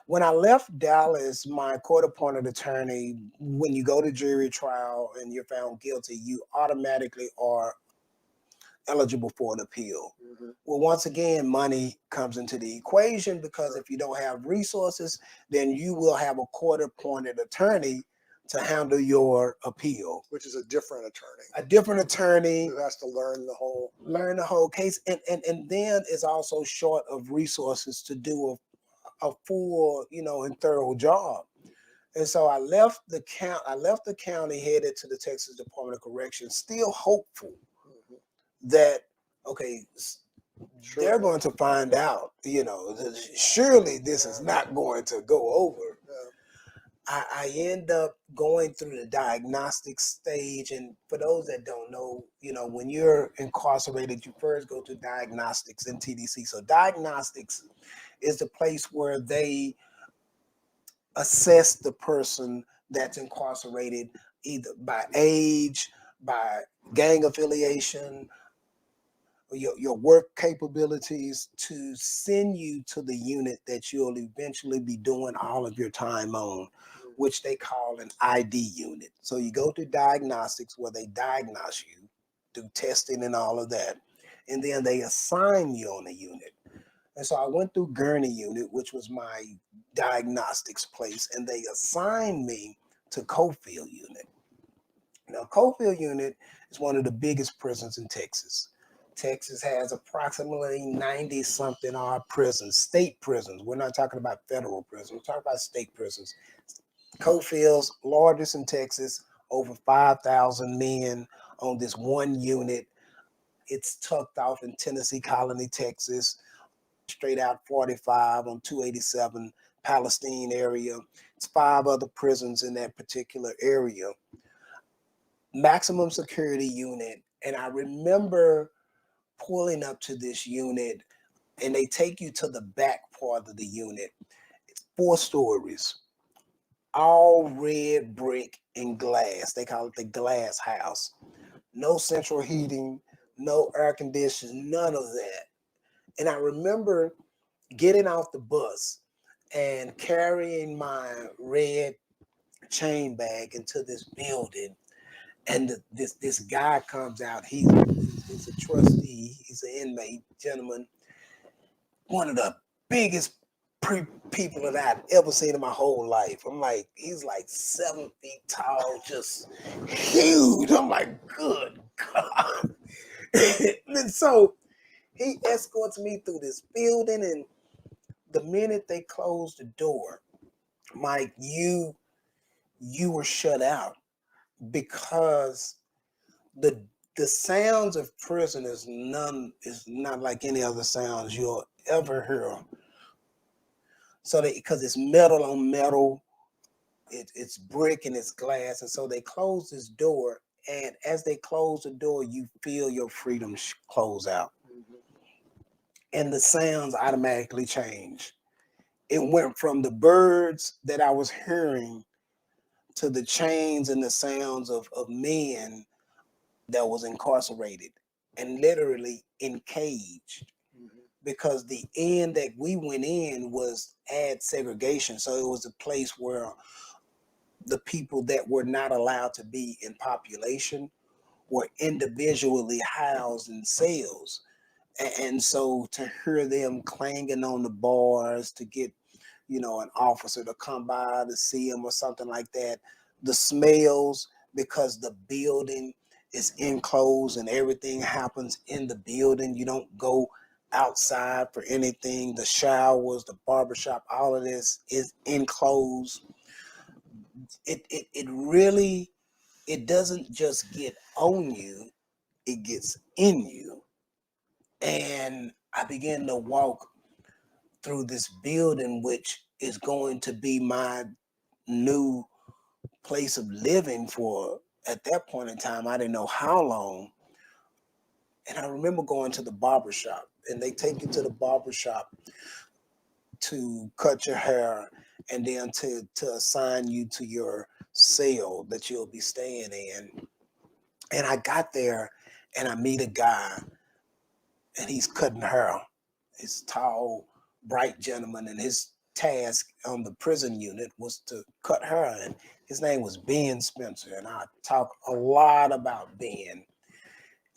When I left Dallas, my court-appointed attorney, when you go to jury trial and you're found guilty, you automatically are eligible for an appeal. Well, once again, money comes into the equation because if you don't have resources, then you will have a court-appointed attorney to handle your appeal. Which is a different attorney. A different attorney Who has to learn the whole case, and then is also short of resources to do a full, and thorough job. And so I left the county, headed to the Texas Department of Corrections, still hopeful that, okay, they're going to find out, surely this is not going to go over. I end up going through the diagnostic stage. And for those that don't know, when you're incarcerated, you first go to diagnostics in TDC. So diagnostics is the place where they assess the person that's incarcerated, either by age, by gang affiliation, your work capabilities, to send you to the unit that you'll eventually be doing all of your time on, which they call an ID unit. So you go to diagnostics, where they diagnose you, do testing and all of that, and then they assign you on a unit. And so I went through Gurney unit, which was my diagnostics place, and they assigned me to Cofield unit. Now, Cofield unit is one of the biggest prisons in Texas. Texas has approximately 90 something odd prisons, state prisons. We're not talking about federal prisons, we're talking about state prisons. Cofield's largest in Texas, over 5,000 men on this one unit. It's tucked off in Tennessee Colony, Texas, straight out 45 on 287 Palestine area. It's 5 other prisons in that particular area. Maximum security unit. And I remember pulling up to this unit, and they take you to the back part of the unit. It's 4 stories, all red brick and glass. They call it the glass house. No central heating, no air conditioning, none of that. And I remember getting off the bus and carrying my red chain bag into this building. And this guy comes out. He's a trustee. He's an inmate, gentleman. One of the biggest people that I've ever seen in my whole life. I'm like, he's like 7 feet tall, just huge. I'm like, good God. And so he escorts me through this building, and the minute they closed the door, Mike, you were shut out, because the sounds of prison is not like any other sounds you'll ever hear. So because it's metal on metal, it's brick and it's glass, and so they close this door, and as they close the door, you feel your freedom close out, and the sounds automatically change. It went from the birds that I was hearing to the chains and the sounds of men that was incarcerated and literally encaged, because the end that we went in was ad segregation. So it was a place where the people that were not allowed to be in population were individually housed in cells. And so to hear them clanging on the bars to get, an officer to come by to see him or something like that, the smells, because the building is enclosed and everything happens in the building. You don't go outside for anything. The showers, the barbershop, all of this is enclosed. It really, it doesn't just get on you, it gets in you. And I began to walk through this building, which is going to be my new place of living for, at that point in time, I didn't know how long. And I remember going to the barbershop, and they take you to the barbershop to cut your hair and then to assign you to your cell that you'll be staying in. And I got there and I meet a guy, and he's cutting hair. He's tall, bright gentleman, and his task on the prison unit was to cut hair. And his name was Ben Spencer. And I talk a lot about Ben.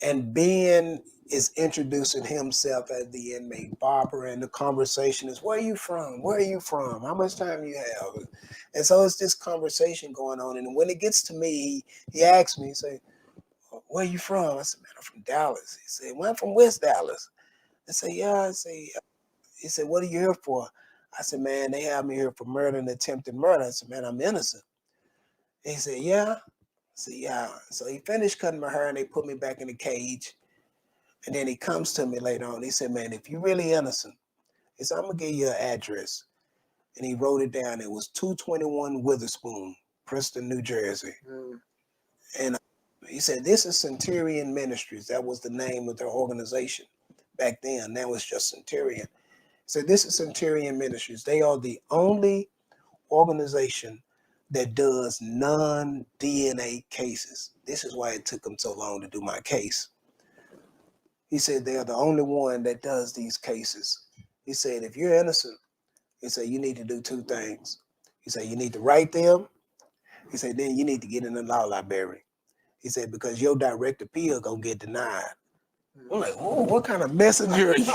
And Ben is introducing himself as the inmate barber, and the conversation is, where are you from? Where are you from? How much time you have? And so it's this conversation going on. And when it gets to me, he asks me, he say, where are you from? I said, man, I'm from Dallas. He said, well, I'm from West Dallas. I said, yeah. He said, what are you here for? I said, man, they have me here for murder and attempted murder. I said, man, I'm innocent. He said, yeah. I said, yeah. So he finished cutting my hair and they put me back in the cage. And then he comes to me later on. He said, man, if you're really innocent, he said, I'm going to give you an address. And he wrote it down. It was 221 Witherspoon, Princeton, New Jersey. And he said, this is Centurion Ministries. That was the name of their organization back then. That was just Centurion. He said, this is Centurion Ministries. They are the only organization that does non-DNA cases. This is why it took them so long to do my case. He said, they're the only one that does these cases. He said, if you're innocent, he said, you need to do two things. He said, you need to write them. He said, then you need to get in the law library. He said, because your direct appeal gonna get denied. I'm like, oh, what kind of messenger are you?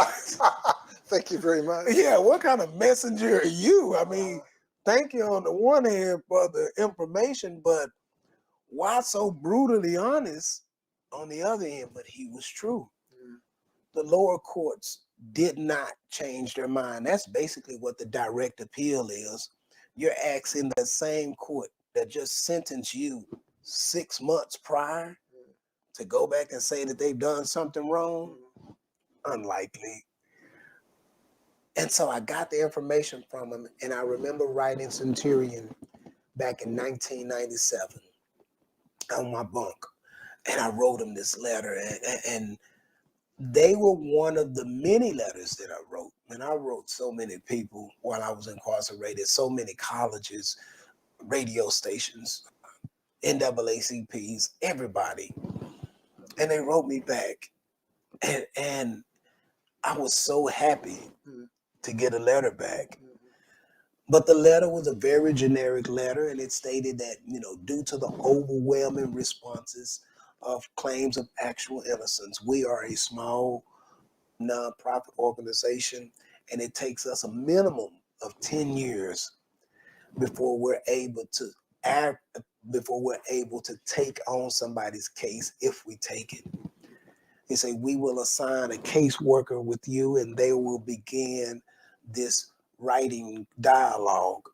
Thank you very much. Yeah, what kind of messenger are you? I mean, thank you on the one hand for the information, but why so brutally honest on the other end? But he was true. The lower courts did not change their mind. That's basically what the direct appeal is. You're asking the same court that just sentenced you 6 months prior to go back and say that they've done something wrong. Unlikely. And so I got the information from him, and I remember writing Centurion back in 1997 on my bunk. And I wrote him this letter, and they were one of the many letters that I wrote. And I wrote so many people while I was incarcerated, so many colleges, radio stations, NAACPs, everybody. And they wrote me back. And I was so happy to get a letter back. But the letter was a very generic letter, and it stated that, due to the overwhelming responses of claims of actual innocence, we are a small nonprofit organization, and it takes us a minimum of 10 years before we're able to take on somebody's case if we take it. They say we will assign a caseworker with you, and they will begin this writing dialogue.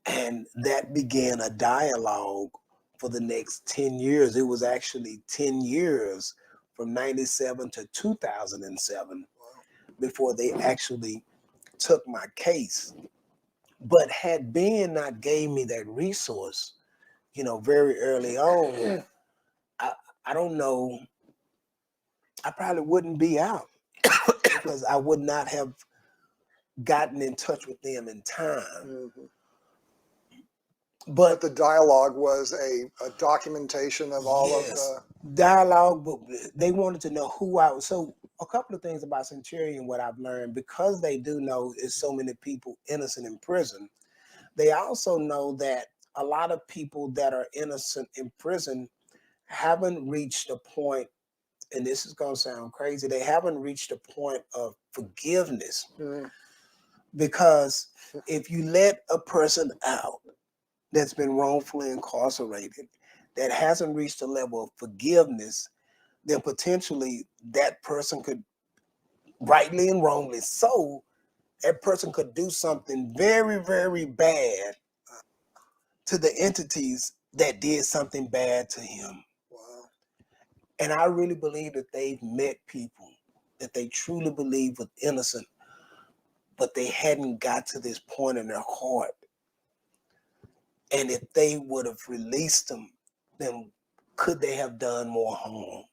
And that began a dialogue for the next 10 years. It was actually 10 years from 97 to 2007 before they actually took my case. But had Ben not gave me that resource, very early on, I don't know, I probably wouldn't be out because I would not have gotten in touch with them in time. But the dialogue was a documentation of all of the dialogue, but they wanted to know who I was. So a couple of things about Centurion, what I've learned, because they do know is so many people innocent in prison, they also know that a lot of people that are innocent in prison haven't reached a point, and this is going to sound crazy, they haven't reached a point of forgiveness. Because if you let a person out that's been wrongfully incarcerated, that hasn't reached a level of forgiveness, then potentially that person could, rightly and wrongly so, that person could do something very, very bad to the entities that did something bad to him. Wow. And I really believe that they've met people that they truly believe were innocent, but they hadn't got to this point in their heart. And if they would have released them, then could they have done more harm?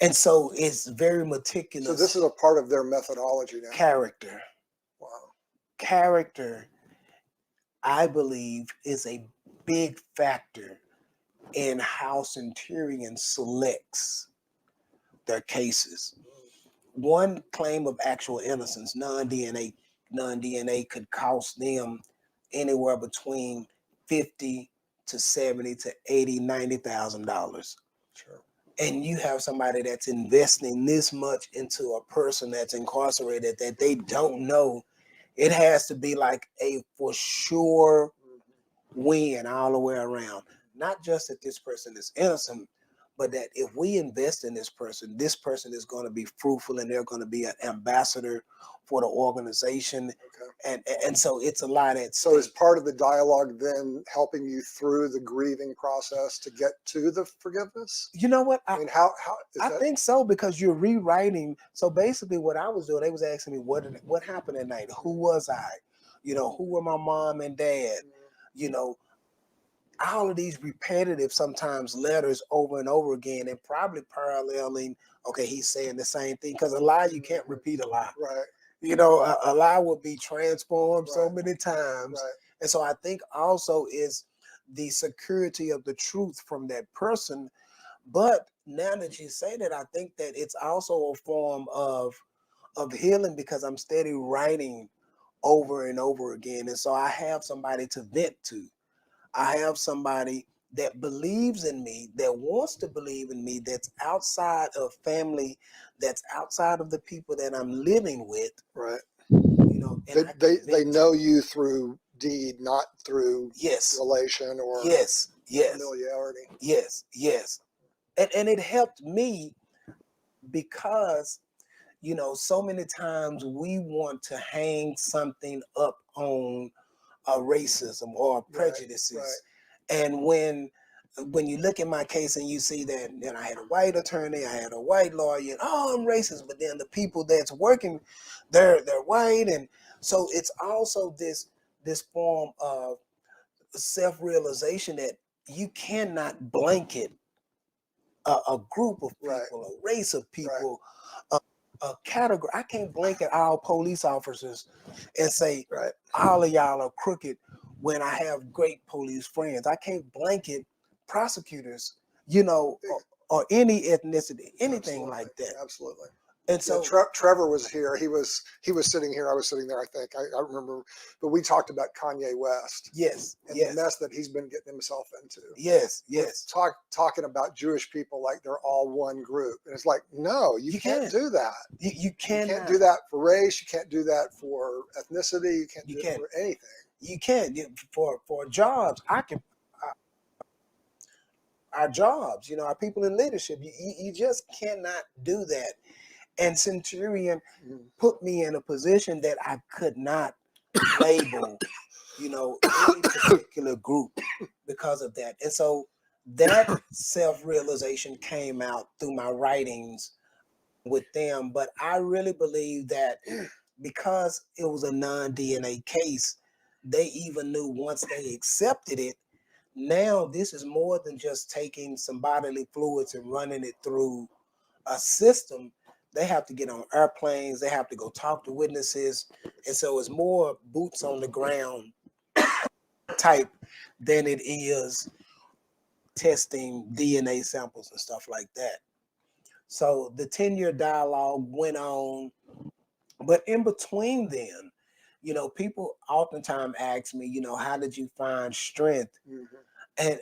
And so it's very meticulous. So this is a part of their methodology now. Character. Wow. Character, I believe, is a big factor in how Centurion selects their cases. One claim of actual innocence, non-DNA could cost them anywhere between $50 to $70 to $80, $90,000. Sure. and you have somebody that's investing this much into a person that's incarcerated that they don't know, it has to be like a for sure win all the way around. Not just that this person is innocent, but that if we invest in this person is going to be fruitful and they're going to be an ambassador for the organization. Okay. And so it's a lot at So is part of the dialogue then helping you through the grieving process to get to the forgiveness? You know what? I mean, how is I that? think so, because you're rewriting. So basically what I was doing, they was asking me what happened at night? Who was I? You know, who were my mom and dad? You know, all of these repetitive sometimes letters over and over again, and probably paralleling, okay, he's saying the same thing, because a lie, you can't repeat a lie. Right. You know, a lie will be transformed so Right. many times. Right. And so I think also is the security of the truth from that person. But now that you say that, I think that it's also a form of healing, because I'm steady writing over and over again. And so I have somebody to vent to. I have somebody that believes in me, that wants to believe in me, that's outside of family, that's outside of the people that I'm living with. Right. You know, and They know you through deed, not through yes, relation or yes, familiarity. yes. And it helped me because, you know, so many times we want to hang something up on racism or prejudices. Right. And when you look at my case and you see that, then I had a white attorney, I had a white lawyer, and oh, I'm racist, but then the people that's working, they're white. And so it's also this form of self-realization that you cannot blanket a group of people, Right. a race of people, a category. I can't blanket all police officers and say Right. all of y'all are crooked when I have great police friends. I can't blanket prosecutors, you know, or any ethnicity, anything Absolutely. like that. Absolutely. And so Trevor was here. He was sitting here. I was sitting there. I think I remember, but we talked about Kanye West. Yes. And the mess that he's been getting himself into. Yes. Talking about Jewish people like they're all one group, and it's like, no, you can't do that. You can't do that for race. You can't do that for ethnicity. You can't do it for anything. You can't for jobs. Our jobs, you know, our people in leadership. You just cannot do that. And Centurion put me in a position that I could not label, you know, any particular group because of that. And so that self-realization came out through my writings with them. But I really believe that because it was a non-DNA case, they even knew once they accepted it, now this is more than just taking some bodily fluids and running it through a system. They have to get on airplanes, they have to go talk to witnesses. And so it's more boots on the ground type than it is testing DNA samples and stuff like that. So the 10-year dialogue went on, but in between then, you know, people oftentimes ask me, you know, how did you find strength? And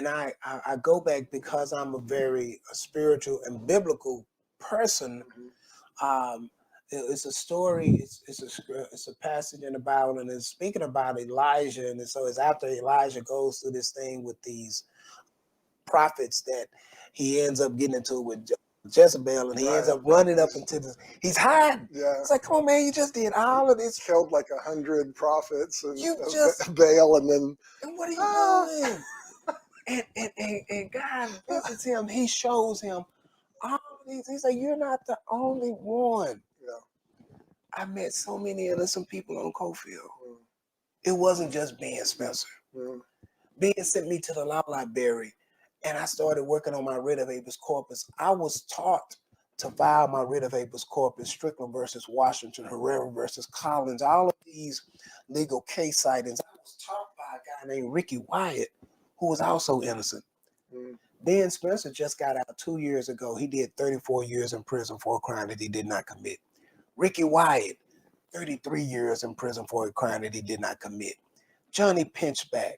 I go back because I'm a very spiritual and biblical person. It's a story. It's a passage in the Bible, and it's speaking about Elijah. And so it's after Elijah goes through this thing with these prophets that he ends up getting into with Jezebel, and he ends up running up into this. He's hiding. Yeah. It's like, come on, man, you just did all of this. Killed like 100 prophets and You just Baal, and then. And what are you doing? And God visits him. He shows him all of these. He's like, you're not the only one. Yeah. I met so many innocent people on Cofield. It wasn't just Ben Spencer. Ben sent me to the law library, and I started working on my writ of habeas corpus. I was taught to file my writ of habeas corpus, Strickland versus Washington, Herrera versus Collins, all of these legal case sightings. I was taught by a guy named Ricky Wyatt, who was also innocent. Ben Spencer just got out 2 years ago. He did 34 years in prison for a crime that he did not commit. Ricky Wyatt, 33 years in prison for a crime that he did not commit. Johnny Pinchback,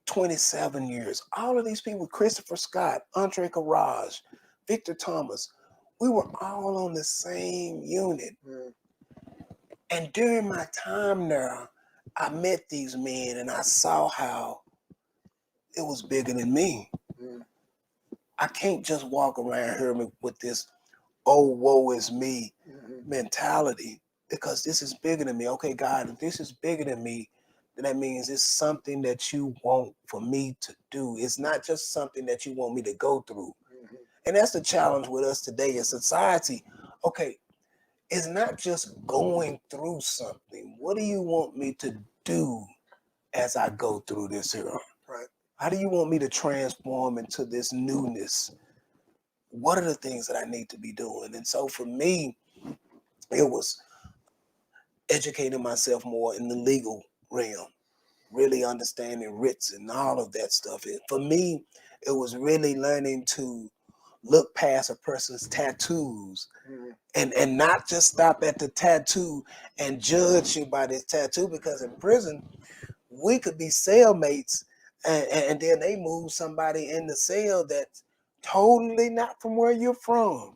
27 years. All of these people, Christopher Scott, Andre Garage, Victor Thomas. We were all on the same unit. And during my time there, I met these men and I saw how it was bigger than me. I can't just walk around here with this, oh, woe is me mentality, because this is bigger than me. Okay, God, if this is bigger than me, then that means it's something that you want for me to do. It's not just something that you want me to go through. And that's the challenge with us today in society. Okay, it's not just going through something. What do you want me to do as I go through this here? Right. How do you want me to transform into this newness? What are the things that I need to be doing? And so for me, it was educating myself more in the legal realm, really understanding writs and all of that stuff. For me, it was really learning to look past a person's tattoos and not just stop at the tattoo and judge you by this tattoo, because in prison, we could be cellmates and then they move somebody in the cell that's totally not from where you're from.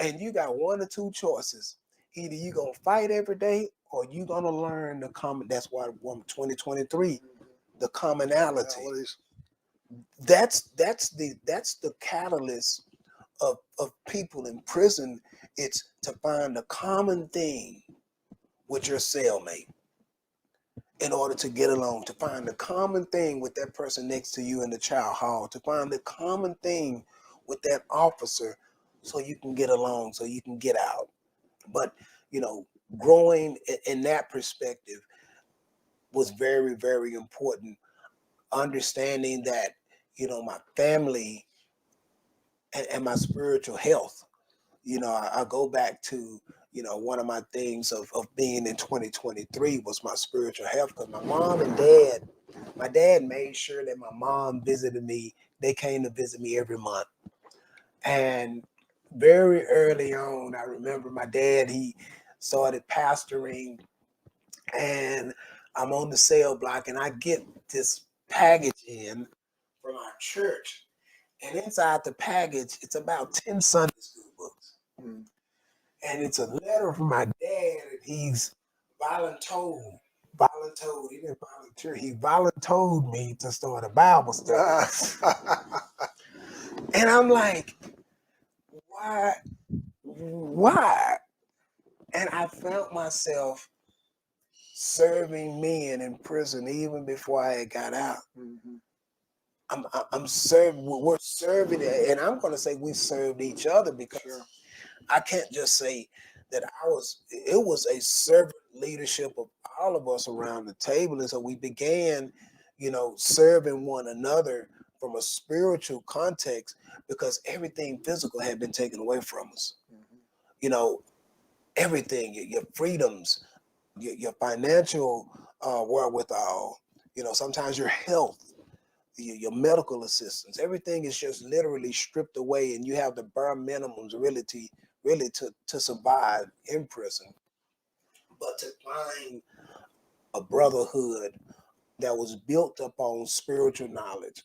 And you got one or two choices. Either you're going to fight every day or you're going to learn the common. That's why 2023, the commonality. That's the catalyst of people in prison. It's to find the common thing with your cellmate in order to get along, to find the common thing with that person next to you in the child hall, to find the common thing with that officer so you can get along, so you can get out. But, growing in that perspective was very, very important. Understanding that, my family and my spiritual health, I go back to, one of my things of being in 2023 was my spiritual health, because my dad made sure that my mom visited me. They came to visit me every month. And very early on, I remember my dad, he started pastoring, and I'm on the cell block and I get this package in from our church. And inside the package, it's about 10 Sunday school books. And it's a letter from my dad, and he's voluntold. He didn't volunteer. He voluntold me to start a Bible study. And I'm like, why? And I felt myself serving men in prison even before I had got out. I'm serving. We're serving, and I'm going to say we served each other, because I can't just say that it was a servant leadership of all of us around the table. And so we began, serving one another from a spiritual context, because everything physical had been taken away from us. Everything, your freedoms, your financial wherewithal, sometimes your health, your medical assistance, everything is just literally stripped away, and you have the bare minimums really to survive in prison. But to find a brotherhood that was built upon spiritual knowledge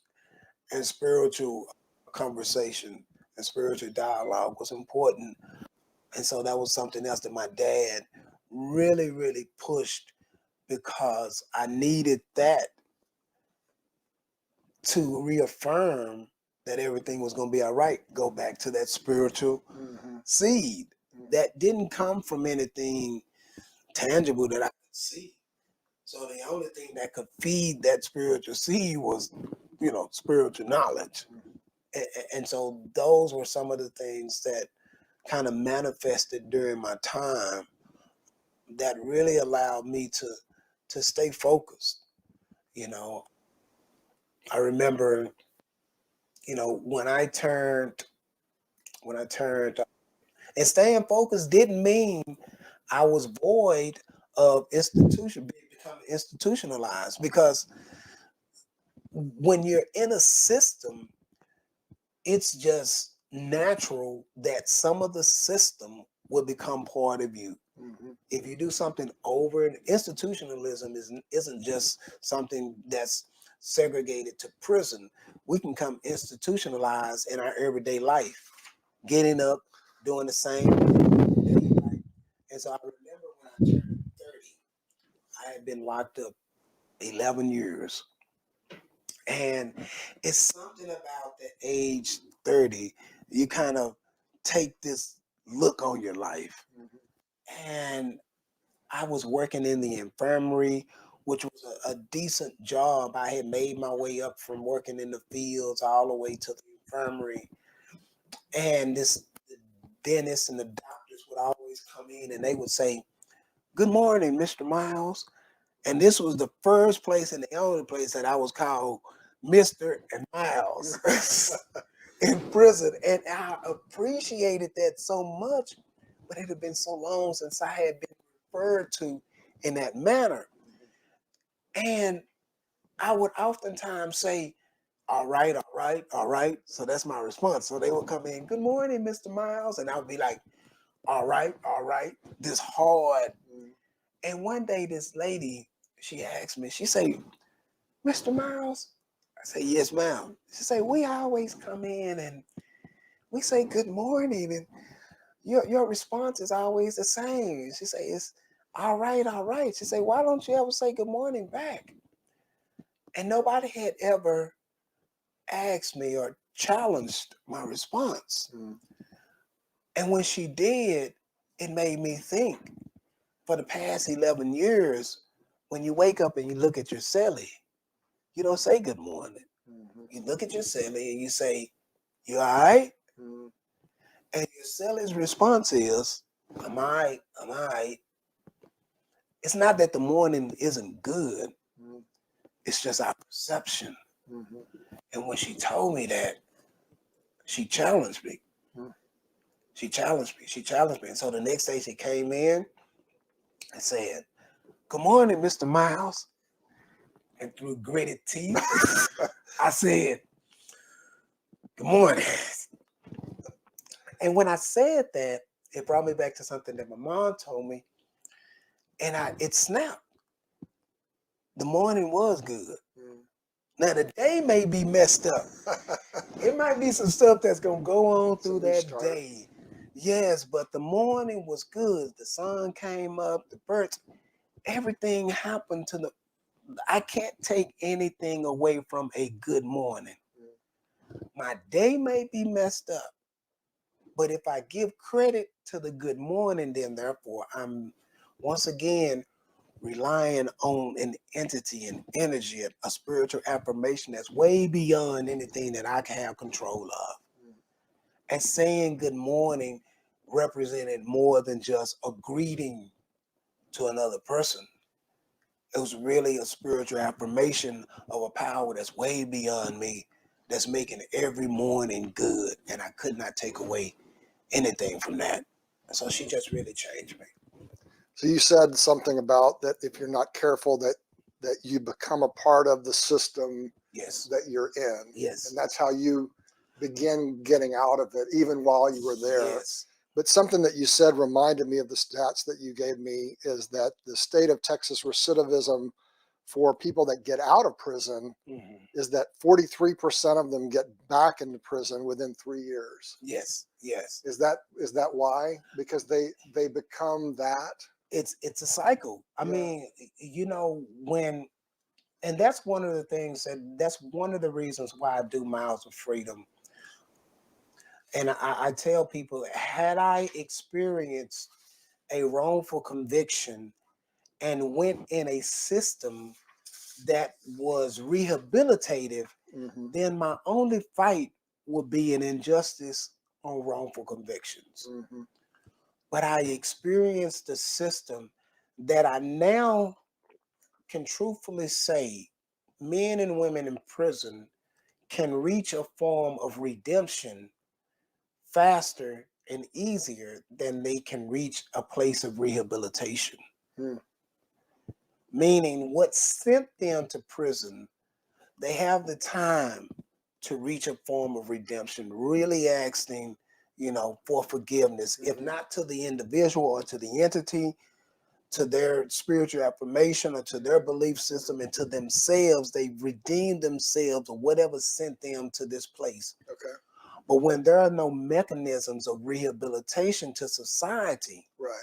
and spiritual conversation and spiritual dialogue was important. And so that was something else that my dad really, really pushed, because I needed that to reaffirm that everything was going to be all right. Go back to that spiritual seed that didn't come from anything tangible that I could see. So the only thing that could feed that spiritual seed was, spiritual knowledge. And so those were some of the things that kind of manifested during my time that really allowed me to stay focused. I remember, when I turned, and staying focused didn't mean I was void of becoming institutionalized, because when you're in a system, it's just natural that some of the system will become part of you. If you do something over, institutionalism isn't just something that's segregated to prison. We can come institutionalized in our everyday life. getting up, doing the same daily life. And so I remember when I turned 30, I had been locked up 11 years. And it's something about the age 30, you kind of take this look on your life. And I was working in the infirmary, which was a decent job. I had made my way up from working in the fields all the way to the infirmary. And the dentist and the doctors would always come in and they would say, "Good morning, Mr. Miles." And this was the first place and the only place that I was called Mr. and Miles in prison. And I appreciated that so much, but it had been so long since I had been referred to in that manner. And I would oftentimes say, "All right, all right, all right." So that's my response. So they would come in, "Good morning, Mr. Miles." And I would be like, "All right, all right," this hard. And one day this lady, she asked me, she said, "Mr. Miles?" I say, "Yes, ma'am." She said, "We always come in and we say good morning, and your response is always the same." She said, "It's all right, all right." She said, "Why don't you ever say good morning back?" And nobody had ever asked me or challenged my response. And when she did, it made me think, for the past 11 years, when you wake up and you look at your cellie, you don't say good morning. You look at your cellie and you say, "You all right?" And your cellie's response is, "I'm all right, I'm all right." It's not that the morning isn't good. It's just our perception. And when she told me that, she challenged me. She challenged me. She challenged me. And so the next day she came in and said, "Good morning, Mr. Miles." And through gritted teeth, I said, "Good morning." And when I said that, it brought me back to something that my mom told me. And it snapped. The morning was good. Now the day may be messed up. It might be some stuff that's gonna go on through that day. Yes, but the morning was good. The sun came up, the birds, everything happened I can't take anything away from a good morning. My day may be messed up, but if I give credit to the good morning, then therefore I'm once again relying on an entity, an energy, a spiritual affirmation that's way beyond anything that I can have control of. And saying good morning represented more than just a greeting to another person. It was really a spiritual affirmation of a power that's way beyond me, that's making every morning good. And I could not take away anything from that. So she just really changed me. So you said something about that if you're not careful, that you become a part of the system Yes. that you're in. Yes. And that's how you begin getting out of it, even while you were there. Yes. But something that you said reminded me of the stats that you gave me, is that the state of Texas recidivism for people that get out of prison is that 43% of them get back into prison within 3 years. Yes. Yes. Is that why? Because they become that? It's a cycle. I mean, and that's one of the things that's one of the reasons why I do Miles of Freedom. And I tell people, had I experienced a wrongful conviction and went in a system that was rehabilitative, then my only fight would be an injustice on wrongful convictions. But I experienced a system that I now can truthfully say men and women in prison can reach a form of redemption faster and easier than they can reach a place of rehabilitation. Meaning what sent them to prison, they have the time to reach a form of redemption, really asking, for forgiveness, if not to the individual or to the entity, to their spiritual affirmation or to their belief system, and to themselves. They've redeemed themselves or whatever sent them to this place. Okay. But when there are no mechanisms of rehabilitation to society, Right.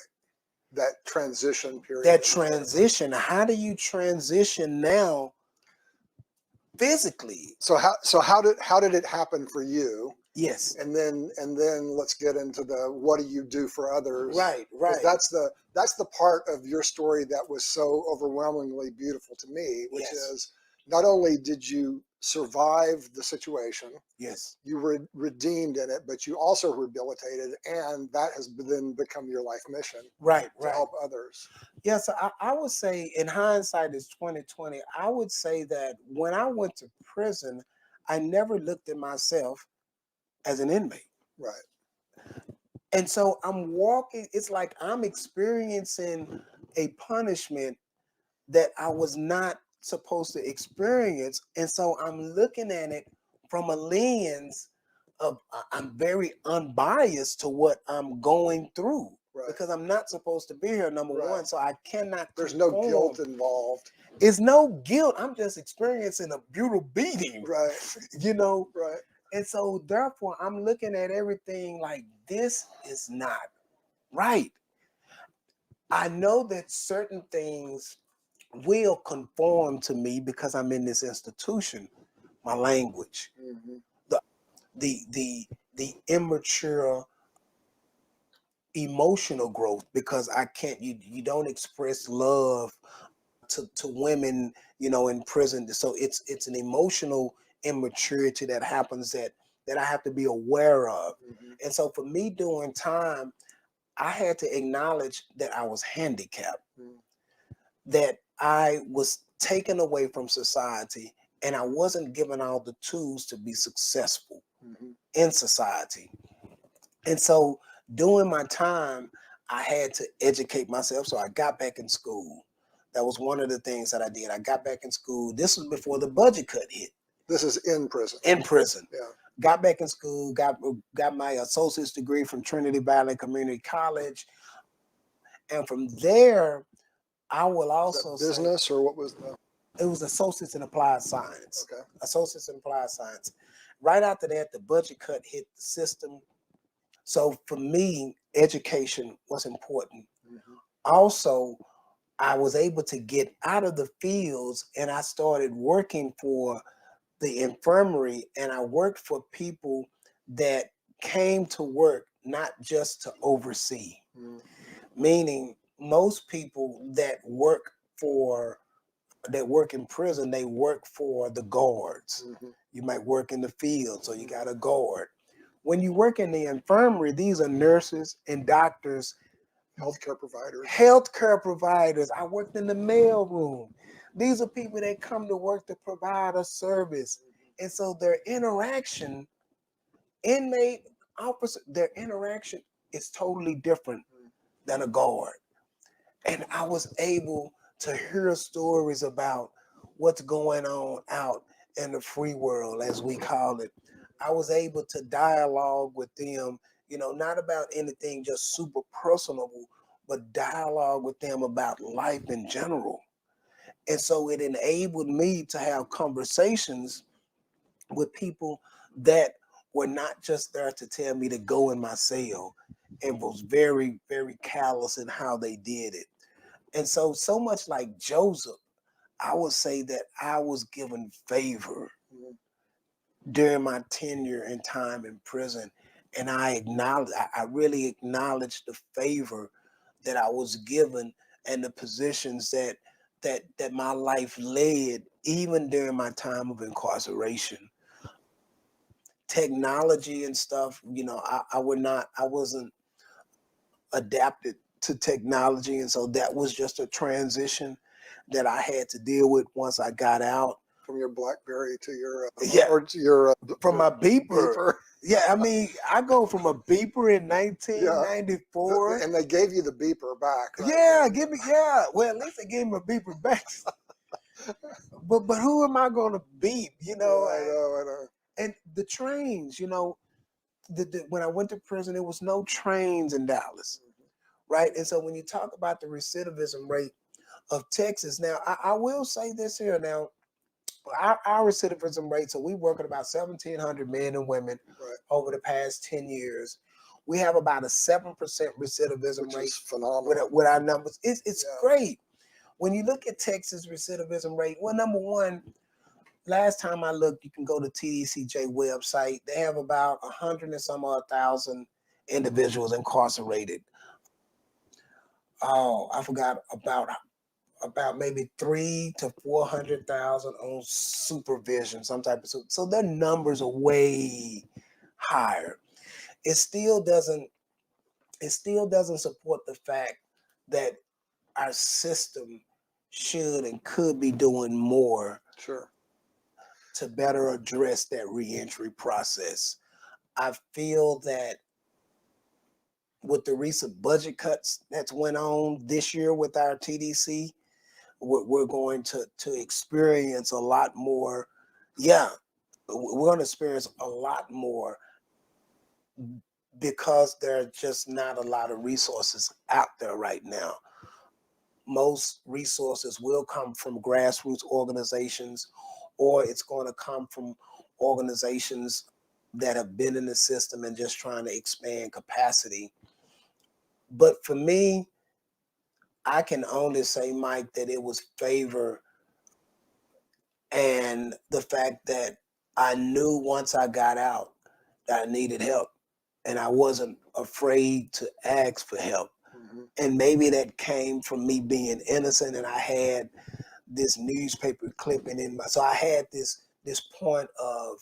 That transition period. that transition, how do you transition now physically? So how did it happen for you? Yes. And then let's get into the what do you do for others? Right, right. That's the part of your story that was so overwhelmingly beautiful to me, which Yes. is not only did you survive the situation, Yes. you were redeemed in it, but you also rehabilitated, and that has then become your life mission. Right, to right. help others. Yes, I would say in hindsight is 2020. I would say that when I went to prison, I never looked at myself as an inmate. Right. And so I'm walking, it's like I'm experiencing a punishment that I was not supposed to experience. And so I'm looking at it from a lens of I'm very unbiased to what I'm going through. Right. Because I'm not supposed to be here, number Right. one. So I cannot There's conform. no guilt involved. It's no guilt. I'm just experiencing a brutal beating. Right. You know? Right. And so therefore I'm looking at everything like this is not right. I know that certain things will conform to me because I'm in this institution. My language, Mm-hmm. the immature emotional growth, because I can't, you don't express love to women, in prison. So it's an emotional immaturity that happens that I have to be aware of. Mm-hmm. And so for me during time, I had to acknowledge that I was handicapped, that I was taken away from society, and I wasn't given all the tools to be successful in society. And so during my time, I had to educate myself. So I got back in school. That was one of the things that I did. I got back in school. This was before the budget cut hit. This is in prison. In prison. Yeah. Got back in school, got my associate's degree from Trinity Valley Community College. And from there, I will also say, business, or what was the? It was associates in applied science. Okay. Associates in applied science. Right after that, the budget cut hit the system. So for me, education was important. Mm-hmm. Also, I was able to get out of the fields, and I started working for the infirmary, and I worked for people that came to work not just to oversee. Meaning most people that work in prison, they work for the guards. You might work in the field, so you got a guard. When you work in the infirmary, these are nurses and doctors, healthcare providers. I worked in the mail room. These are people that come to work to provide a service. And so their interaction, inmate, officer, their interaction is totally different than a guard. And I was able to hear stories about what's going on out in the free world, as we call it. I was able to dialogue with them, not about anything just super personal, but dialogue with them about life in general. And so it enabled me to have conversations with people that were not just there to tell me to go in my cell, and was very, very callous in how they did it. And so much like Joseph, I would say that I was given favor during my tenure and time in prison. And I really acknowledge the favor that I was given and the positions that my life led, even during my time of incarceration. Technology and stuff, I wasn't adapted to technology. And so that was just a transition that I had to deal with once I got out. From your BlackBerry to your or to your from my beeper. Yeah, I mean, I go from a beeper in 1994. And they gave you the beeper back, right? Yeah, well, at least they gave me a beeper back. but who am I going to beep, I know. And the trains, when I went to prison, there was no trains in Dallas, right? And so when you talk about the recidivism rate of Texas, now I will say this here now, our recidivism rate, so we work at about 1,700 men and women Right. over the past 10 years. We have about a 7% recidivism Which rate is phenomenal. with our numbers. It's Yeah. great. When you look at Texas recidivism rate, well, number one, last time I looked, you can go to TDCJ website. They have about 100 and some odd thousand individuals incarcerated. Oh, I forgot about maybe 300 to 400,000 on supervision, some type of so their numbers are way higher. It still doesn't support the fact that our system should and could be doing more Sure. to better address that reentry process. I feel that with the recent budget cuts that's went on this year with our TDC, we're going to experience a lot more. Yeah, we're going to experience a lot more because there are just not a lot of resources out there right now. Most resources will come from grassroots organizations, or it's going to come from organizations that have been in the system and just trying to expand capacity. But for me, I can only say, Mike, that it was favor and the fact that I knew once I got out that I needed help, and I wasn't afraid to ask for help. Mm-hmm. And maybe that came from me being innocent, and I had this newspaper clipping in my, so I had this point of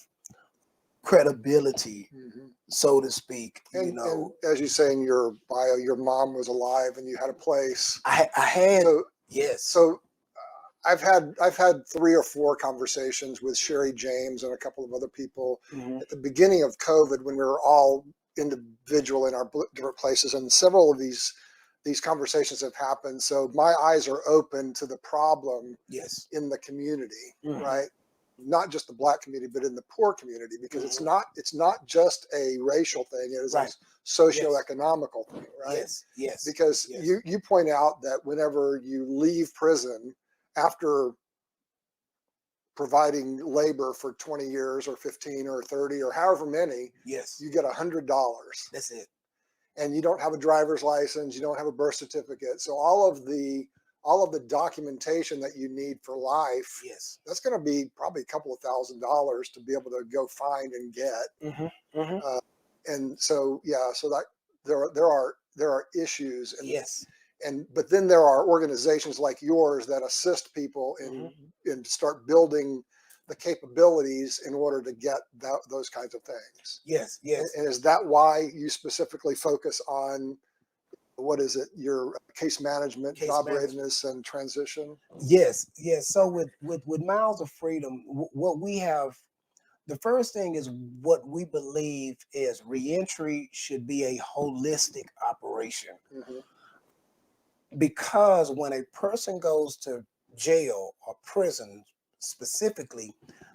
credibility, Mm-hmm. so to speak. And as you say in your bio, your mom was alive and you had a place. I had, so yes. So I've had 3 or 4 conversations with Sherry James and a couple of other people at the beginning of COVID when we were all individual in our different places, and several of these conversations have happened. So my eyes are open to the problem Yes. in the community, right? Not just the Black community, but in the poor community, because it's not just a racial thing; it is a socioeconomical thing, right? Yes. Because you point out that whenever you leave prison after providing labor for 20 years or 15 or 30 or however many, you get $100. That's it. And you don't have a driver's license, you don't have a birth certificate. So all of the documentation that you need for life, that's going to be probably a couple of $1,000s to be able to go find and get. And so, so that there are issues. And but then there are organizations like yours that assist people in start building the capabilities in order to get those kinds of things. Yes. And is that why you specifically focus on, what is it, your case management, job readiness, and transition? Yes. So with Miles of Freedom, what we have, the first thing is what we believe is reentry should be a holistic operation. Because when a person goes to jail or prison specifically,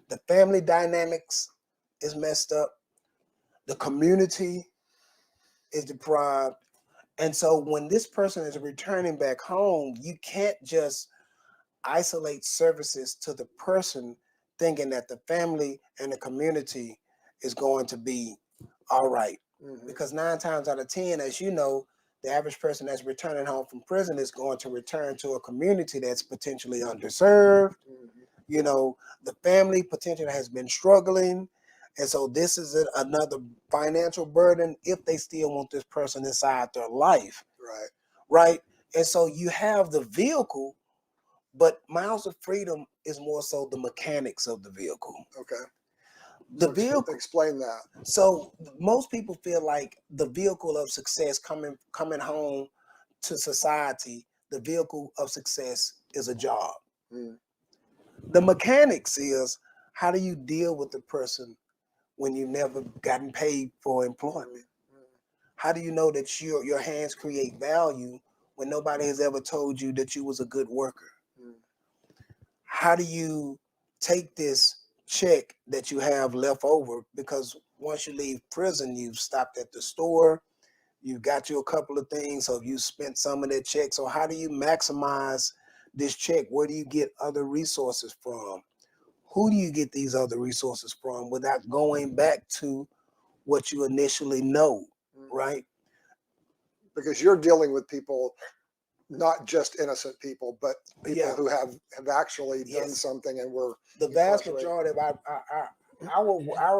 the family dynamics is messed up, the community is deprived. And so when this person is returning back home, you can't just isolate services to the person thinking that the family and the community is going to be all right. Because 9 times out of 10, as you know, the average person that's returning home from prison is going to return to a community that's potentially underserved. The family potentially has been struggling. And so this is another financial burden if they still want this person inside their life. Right. And so you have the vehicle, but Miles of Freedom is more so the mechanics of the vehicle. Okay. The vehicle. Explain that. So most people feel like the vehicle of success coming home to society, the vehicle of success is a job. The mechanics is, how do you deal with the person when you've never gotten paid for employment? How do you know that your hands create value when nobody has ever told you that you was a good worker? How do you take this check that you have left over? Because once you leave prison, you've stopped at the store, you got you a couple of things, so you spent some of that check. So how do you maximize this check? Where do you get other resources from? who do you get these other resources from without going back to what you initially know, right? Because you're dealing with people, not just innocent people, but people who have actually done something and were the vast majority of our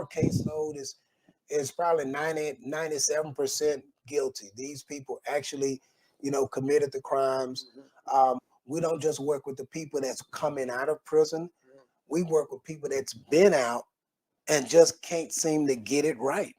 caseload is probably 97% guilty. These people actually, committed the crimes. We don't just work with the people that's coming out of prison. We work with people that's been out and just can't seem to get it right.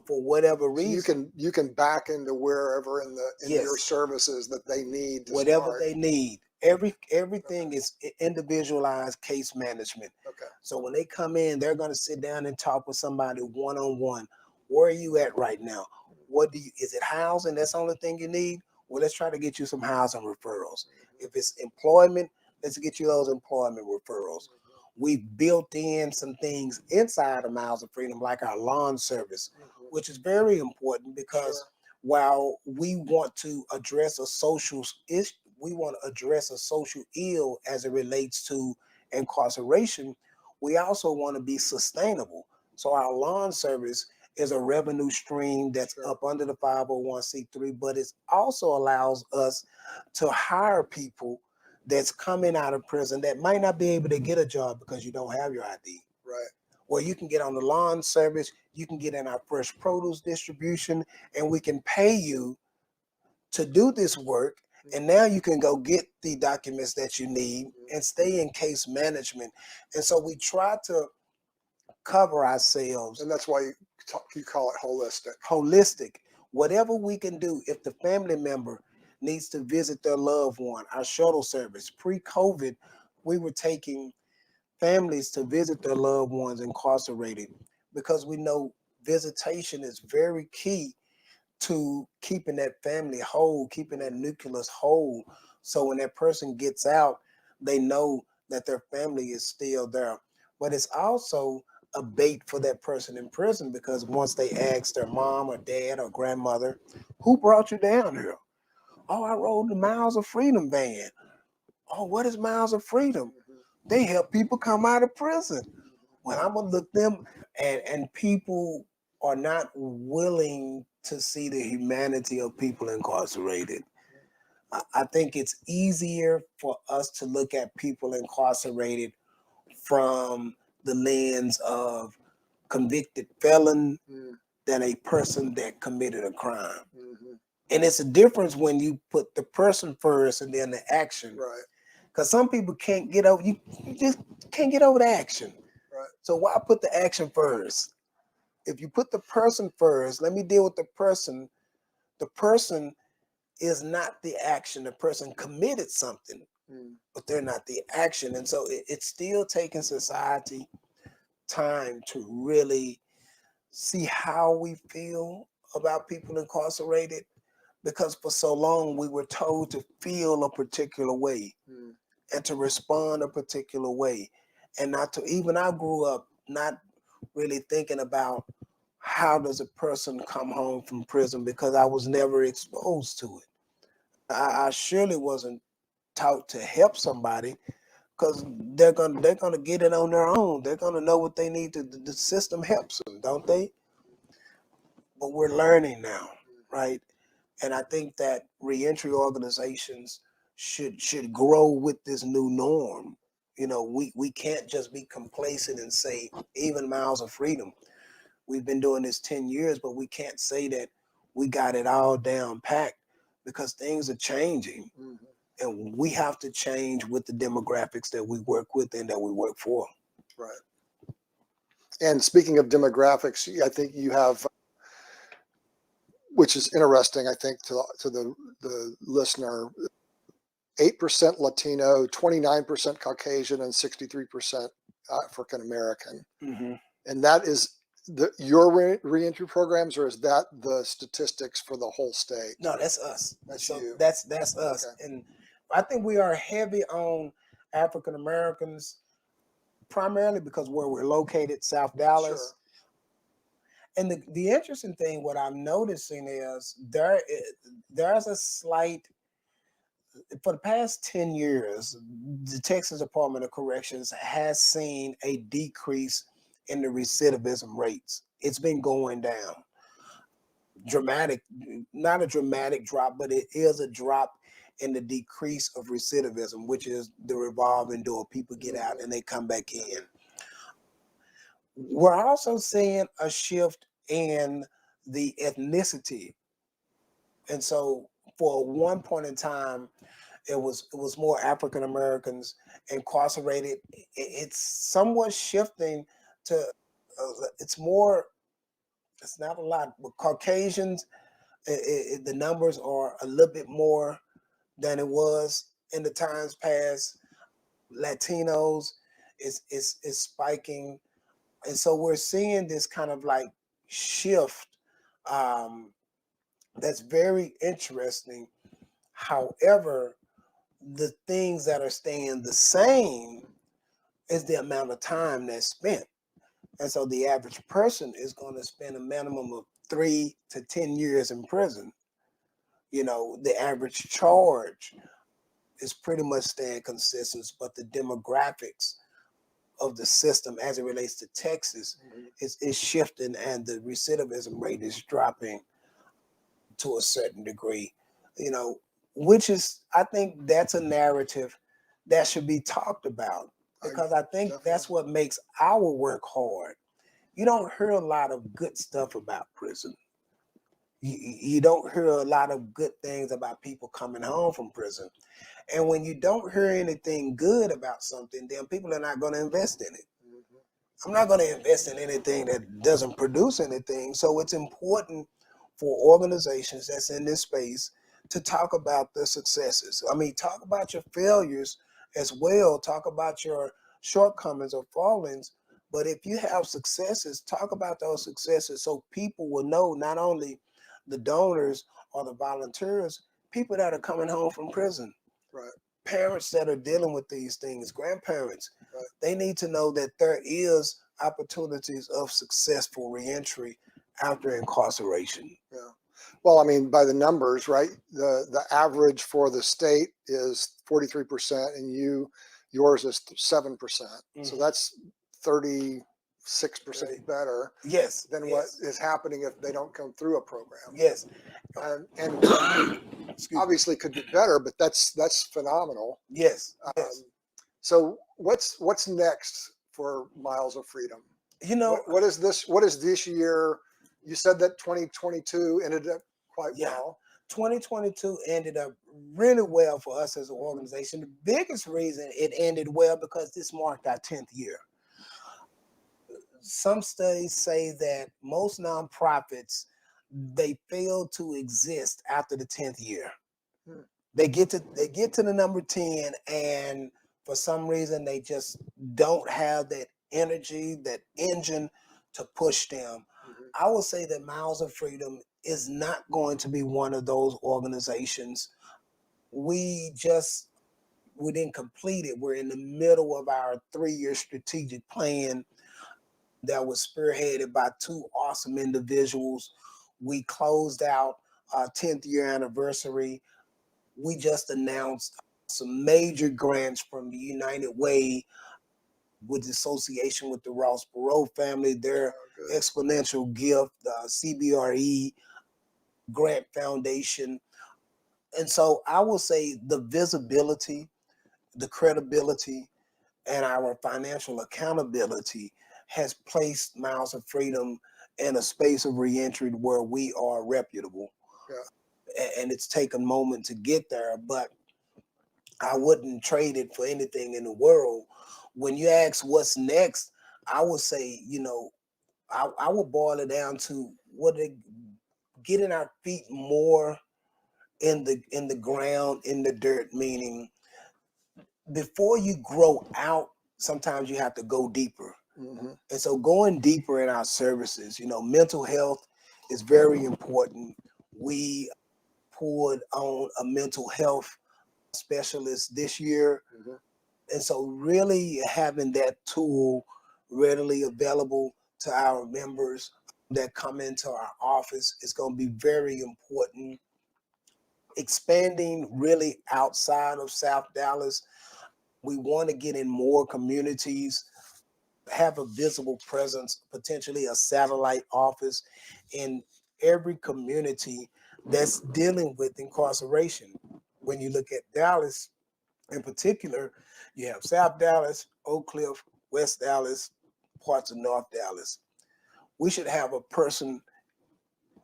For whatever reason. So you can back into wherever in your services that they need to whatever start. They need. Everything is individualized case management. Okay. So when they come in, they're going to sit down and talk with somebody one-on-one. Where are you at right now? Is it housing? That's the only thing you need? Well, let's try to get you some housing referrals. If it's employment, let's get you those employment referrals. We've built in some things inside of Miles of Freedom, like our lawn service, which is very important because while we want to address a social issue, we want to address a social ill as it relates to incarceration, we also want to be sustainable. So our lawn service is a revenue stream that's up under the 501c3, but it also allows us to hire people that's coming out of prison that might not be able to get a job because you don't have your ID. Right. Well, you can get on the lawn service, you can get in our fresh produce distribution, and we can pay you to do this work. And now you can go get the documents that you need and stay in case management. And so we try to cover ourselves. And that's why you call it holistic. Holistic. Whatever we can do, if the family member needs to visit their loved one, our shuttle service. Pre-COVID, we were taking families to visit their loved ones incarcerated because we know visitation is very key to keeping that family whole, keeping that nucleus whole. So when that person gets out, they know that their family is still there. But it's also a bait for that person in prison because once they ask their mom or dad or grandmother, who brought you down here? Oh, I rode the Miles of Freedom van. Oh, what is Miles of Freedom? They help people come out of prison. Well, I'm gonna look them, and people are not willing to see the humanity of people incarcerated. I think it's easier for us to look at people incarcerated from the lens of convicted felon than a person that committed a crime. And it's a difference when you put the person first and then the action. Right. Because some people can't get over, you just can't get over the action. Right. So why put the action first? If you put the person first, let me deal with the person. The person is not the action. The person committed something, but they're not the action. And so it's still taking society time to really see how we feel about people incarcerated, because for so long we were told to feel a particular way and to respond a particular way, and not to, even I grew up not really thinking about how does a person come home from prison because I was never exposed to it. I surely wasn't taught to help somebody because they're gonna get it on their own. They're gonna know what they need to. The system helps them, don't they? But we're learning now, right? And I think that reentry organizations should grow with this new norm. We can't just be complacent and say, even Miles of Freedom, we've been doing this 10 years, but we can't say that we got it all down packed because things are changing. And we have to change with the demographics that we work with and that we work for. Right. And speaking of demographics, I think you have, which is interesting, I think, to the listener, 8% Latino, 29% Caucasian, and 63% African American. And that is your reentry programs, or is that the statistics for the whole state? No, that's us. That's so you. That's us. Okay. And I think we are heavy on African Americans, primarily because where we're located, South Dallas. Sure. And the interesting thing, what I'm noticing is there's a slight For the past 10 years, the Texas Department of Corrections has seen a decrease in the recidivism rates. It's been going down. Dramatic, not a dramatic drop, but it is a drop in the decrease of recidivism, which is the revolving door. People get out and they come back in. We're also seeing a shift in the ethnicity. And so for one point in time, it was more African Americans incarcerated. It's somewhat shifting to it's more. It's not a lot, but Caucasians. The numbers are a little bit more than it was in the times past. Latinos is spiking, and so we're seeing this kind of like shift. Um, that's very interesting. However, the things that are staying the same is the amount of time that's spent. And so the average person is going to spend a minimum of 3 to 10 years in prison. You know, the average charge is pretty much staying consistent, but the demographics of the system as it relates to Texas is shifting, and the recidivism rate is dropping to a certain degree, you know, which is, I think that's a narrative that should be talked about, because I think that's what makes our work hard. You don't hear a lot of good stuff about prison. You don't hear a lot of good things about people coming home from prison. And when you don't hear anything good about something, then people are not going to invest in it. I'm not going to invest in anything that doesn't produce anything. So it's important for organizations that's in this space to talk about the successes. I mean, talk about your failures as well. Talk about your shortcomings or fallings. But if you have successes, talk about those successes so people will know, not only the donors or the volunteers, people that are coming home from prison. Right. Parents that are dealing with these things, grandparents, Right. they need to know that there is opportunities of successful reentry after incarceration. Yeah. Well, I mean, by the numbers, right? The average for the state is 43%, and yours is 7%. So that's 36% better Yes. than what is happening if they don't come through a program. Yes. And obviously could be better, but that's phenomenal. Yes. Yes. So what's next for Miles of Freedom? You know, what is this year? You said that 2022 ended up quite well. 2022 ended up really well for us as an organization. The biggest reason it ended well because this marked our 10th year. Some studies say that most nonprofits, they fail to exist after the 10th year. They get to the number 10, and for some reason they just don't have that energy, that engine to push them. I would say that Miles of Freedom is not going to be one of those organizations. We didn't complete it. We're in the middle of our 3-year strategic plan that was spearheaded by 2 awesome individuals. We closed out our 10th year anniversary. We just announced some major grants from the United Way with the association with the Ross Perot family, their exponential gift, CBRE Grant Foundation. And so I will say the visibility, the credibility, and our financial accountability has placed Miles of Freedom in a space of reentry where we are reputable. And it's taken a moment to get there, but I wouldn't trade it for anything in the world. When you ask what's next, I would say, you know, I would boil it down to getting our feet more in the ground, in the dirt, meaning before you grow out, sometimes you have to go deeper. And so going deeper in our services, you know, mental health is very important. We poured on a mental health specialist this year. And so really having that tool readily available to our members that come into our office is going to be very important. expanding really outside of South Dallas. We want to get in more communities, have a visible presence, potentially a satellite office in every community that's dealing with incarceration. When you look at Dallas in particular, you have South Dallas, Oak Cliff, West Dallas, parts of North Dallas. We should have a person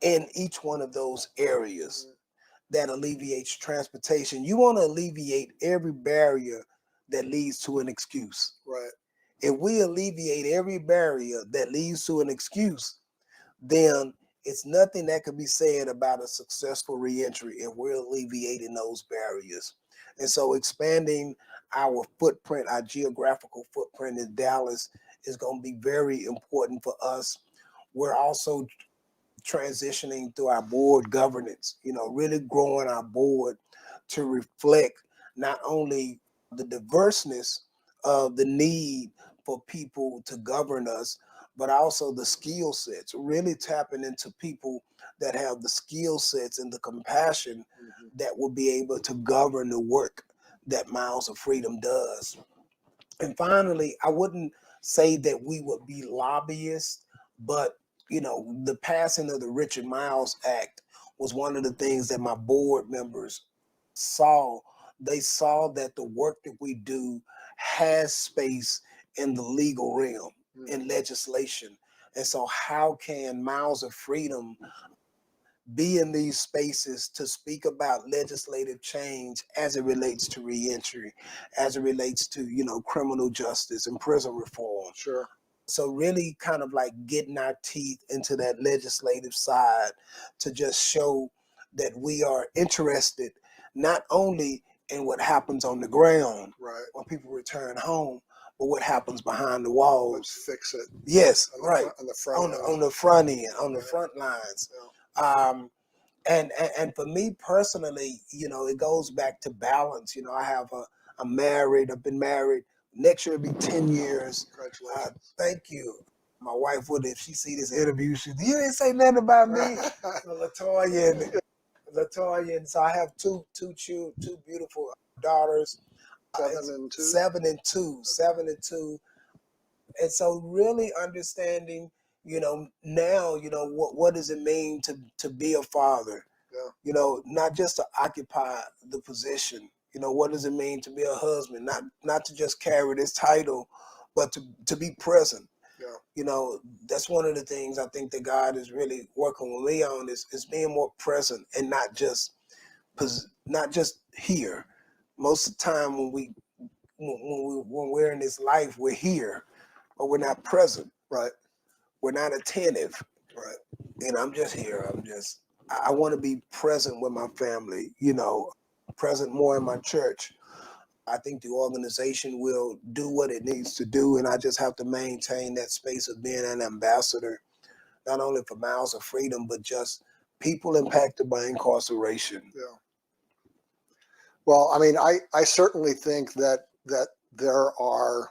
in each one of those areas that alleviates transportation. You want to alleviate every barrier that leads to an excuse. Right. If we alleviate every barrier that leads to an excuse, then it's nothing that could be said about a successful reentry if we're alleviating those barriers. And so expanding our footprint, our geographical footprint in Dallas is going to be very important for us. We're also transitioning through our board governance, really growing our board to reflect not only the diverseness of the need for people to govern us, but also the skill sets, really tapping into people that have the skill sets and the compassion that will be able to govern the work that Miles of Freedom does. And finally, I wouldn't say that we would be lobbyists, but the passing of the Richard Miles Act was one of the things that my board members saw. They saw that the work that we do has space in the legal realm, in legislation. And so how can Miles of Freedom be in these spaces to speak about legislative change as it relates to reentry, as it relates to, criminal justice and prison reform? Sure. So really kind of like getting our teeth into that legislative side to just show that we are interested not only in what happens on the ground when people return home, but what happens behind the walls. Let's fix it. Yes, on the front on the front end, on the front lines. Yeah. And for me personally, it goes back to balance. I'm married. I've been married. Next year it'll be 10 years. Congratulations. Thank you. My wife would, if she see this interview, you didn't say nothing about me. Latoya and so I have two beautiful daughters. 7 and 2. 7 and 2. 7 and 2. And so really understanding, now, what does it mean to be a father? Yeah. Not just to occupy the position. What does it mean to be a husband? Not to just carry this title, but to be present. Yeah. That's one of the things I think that God is really working with me on is being more present and not just here. Most of the time when we're in this life, we're here, but we're not present. Right. We're not attentive. Right. And I'm just here. I want to be present with my family, present more in my church. I think the organization will do what it needs to do, and I just have to maintain that space of being an ambassador, not only for Miles of Freedom, but just people impacted by incarceration. Yeah. Well, I mean, I certainly think that there are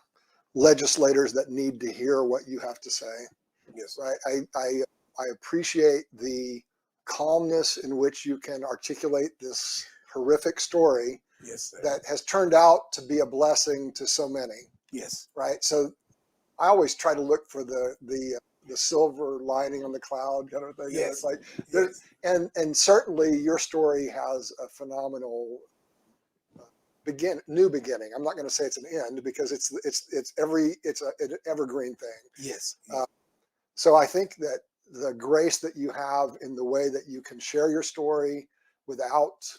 legislators that need to hear what you have to say. Yes. Right. I appreciate the calmness in which you can articulate this horrific story. Yes, sir. That has turned out to be a blessing to so many. Yes. Right. So I always try to look for the silver lining on the cloud kind of thing. Yes. And it's like, yes. and certainly your story has a phenomenal new beginning. I'm not going to say it's an end because it's an evergreen thing. Yes. So I think that the grace that you have in the way that you can share your story without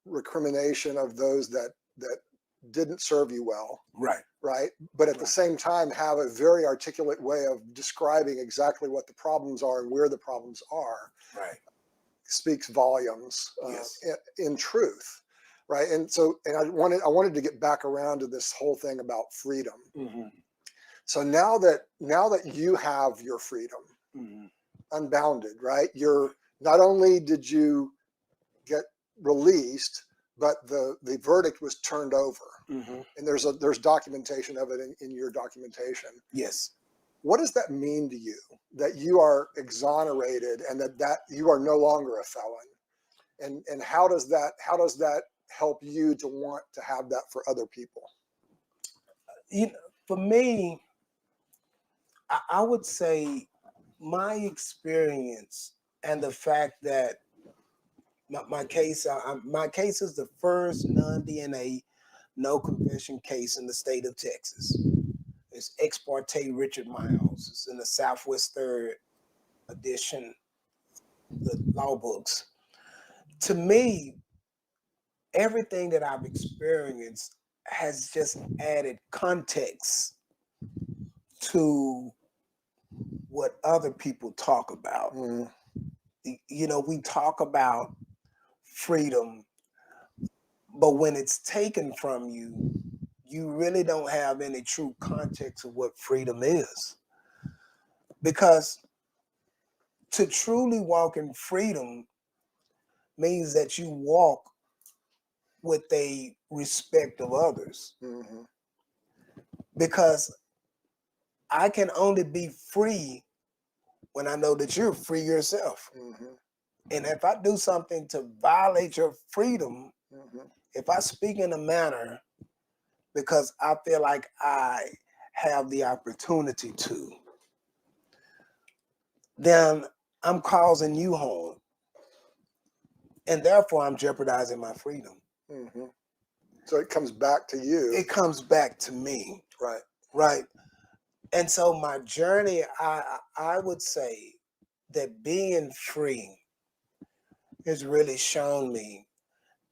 recrimination of those that didn't serve you well. Right. But at the same time, have a very articulate way of describing exactly what the problems are and where the problems are. Right. Speaks volumes in truth. Right. And I wanted to get back around to this whole thing about freedom. Mm-hmm. So now that you have your freedom, unbounded, right? Not only did you get released, but the verdict was turned over. And there's documentation of it in your documentation. Yes. What does that mean to you that you are exonerated and that you are no longer a felon? and how does that help you to want to have that for other people? For me, I would say my experience and the fact that my case is the first non-DNA, no confession case in the state of Texas. It's ex parte Richard Miles. It's in the Southwest Third edition, the law books. To me, everything that I've experienced has just added context to what other people talk about. We talk about freedom, but when it's taken from you, you really don't have any true context of what freedom is. Because to truly walk in freedom means that you walk with a respect of others. Because I can only be free when I know that you're free yourself. And if I do something to violate your freedom, if I speak in a manner because I feel like I have the opportunity to, then I'm causing you harm. And therefore, I'm jeopardizing my freedom. So it comes back to you. It comes back to me. Right. Right. And so my journey, I would say that being free has really shown me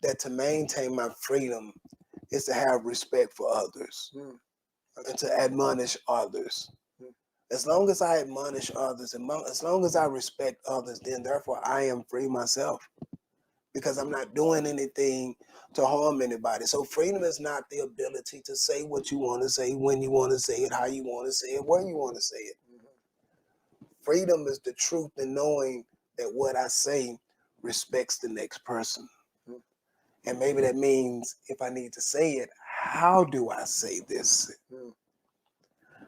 that to maintain my freedom is to have respect for others and to admonish others. As long as I admonish others, and as long as I respect others, then therefore I am free myself, because I'm not doing anything to harm anybody. So freedom is not the ability to say what you want to say, when you want to say it, how you want to say it, where you want to say it. Freedom is the truth in knowing that what I say respects the next person. And maybe that means if I need to say it, how do I say this?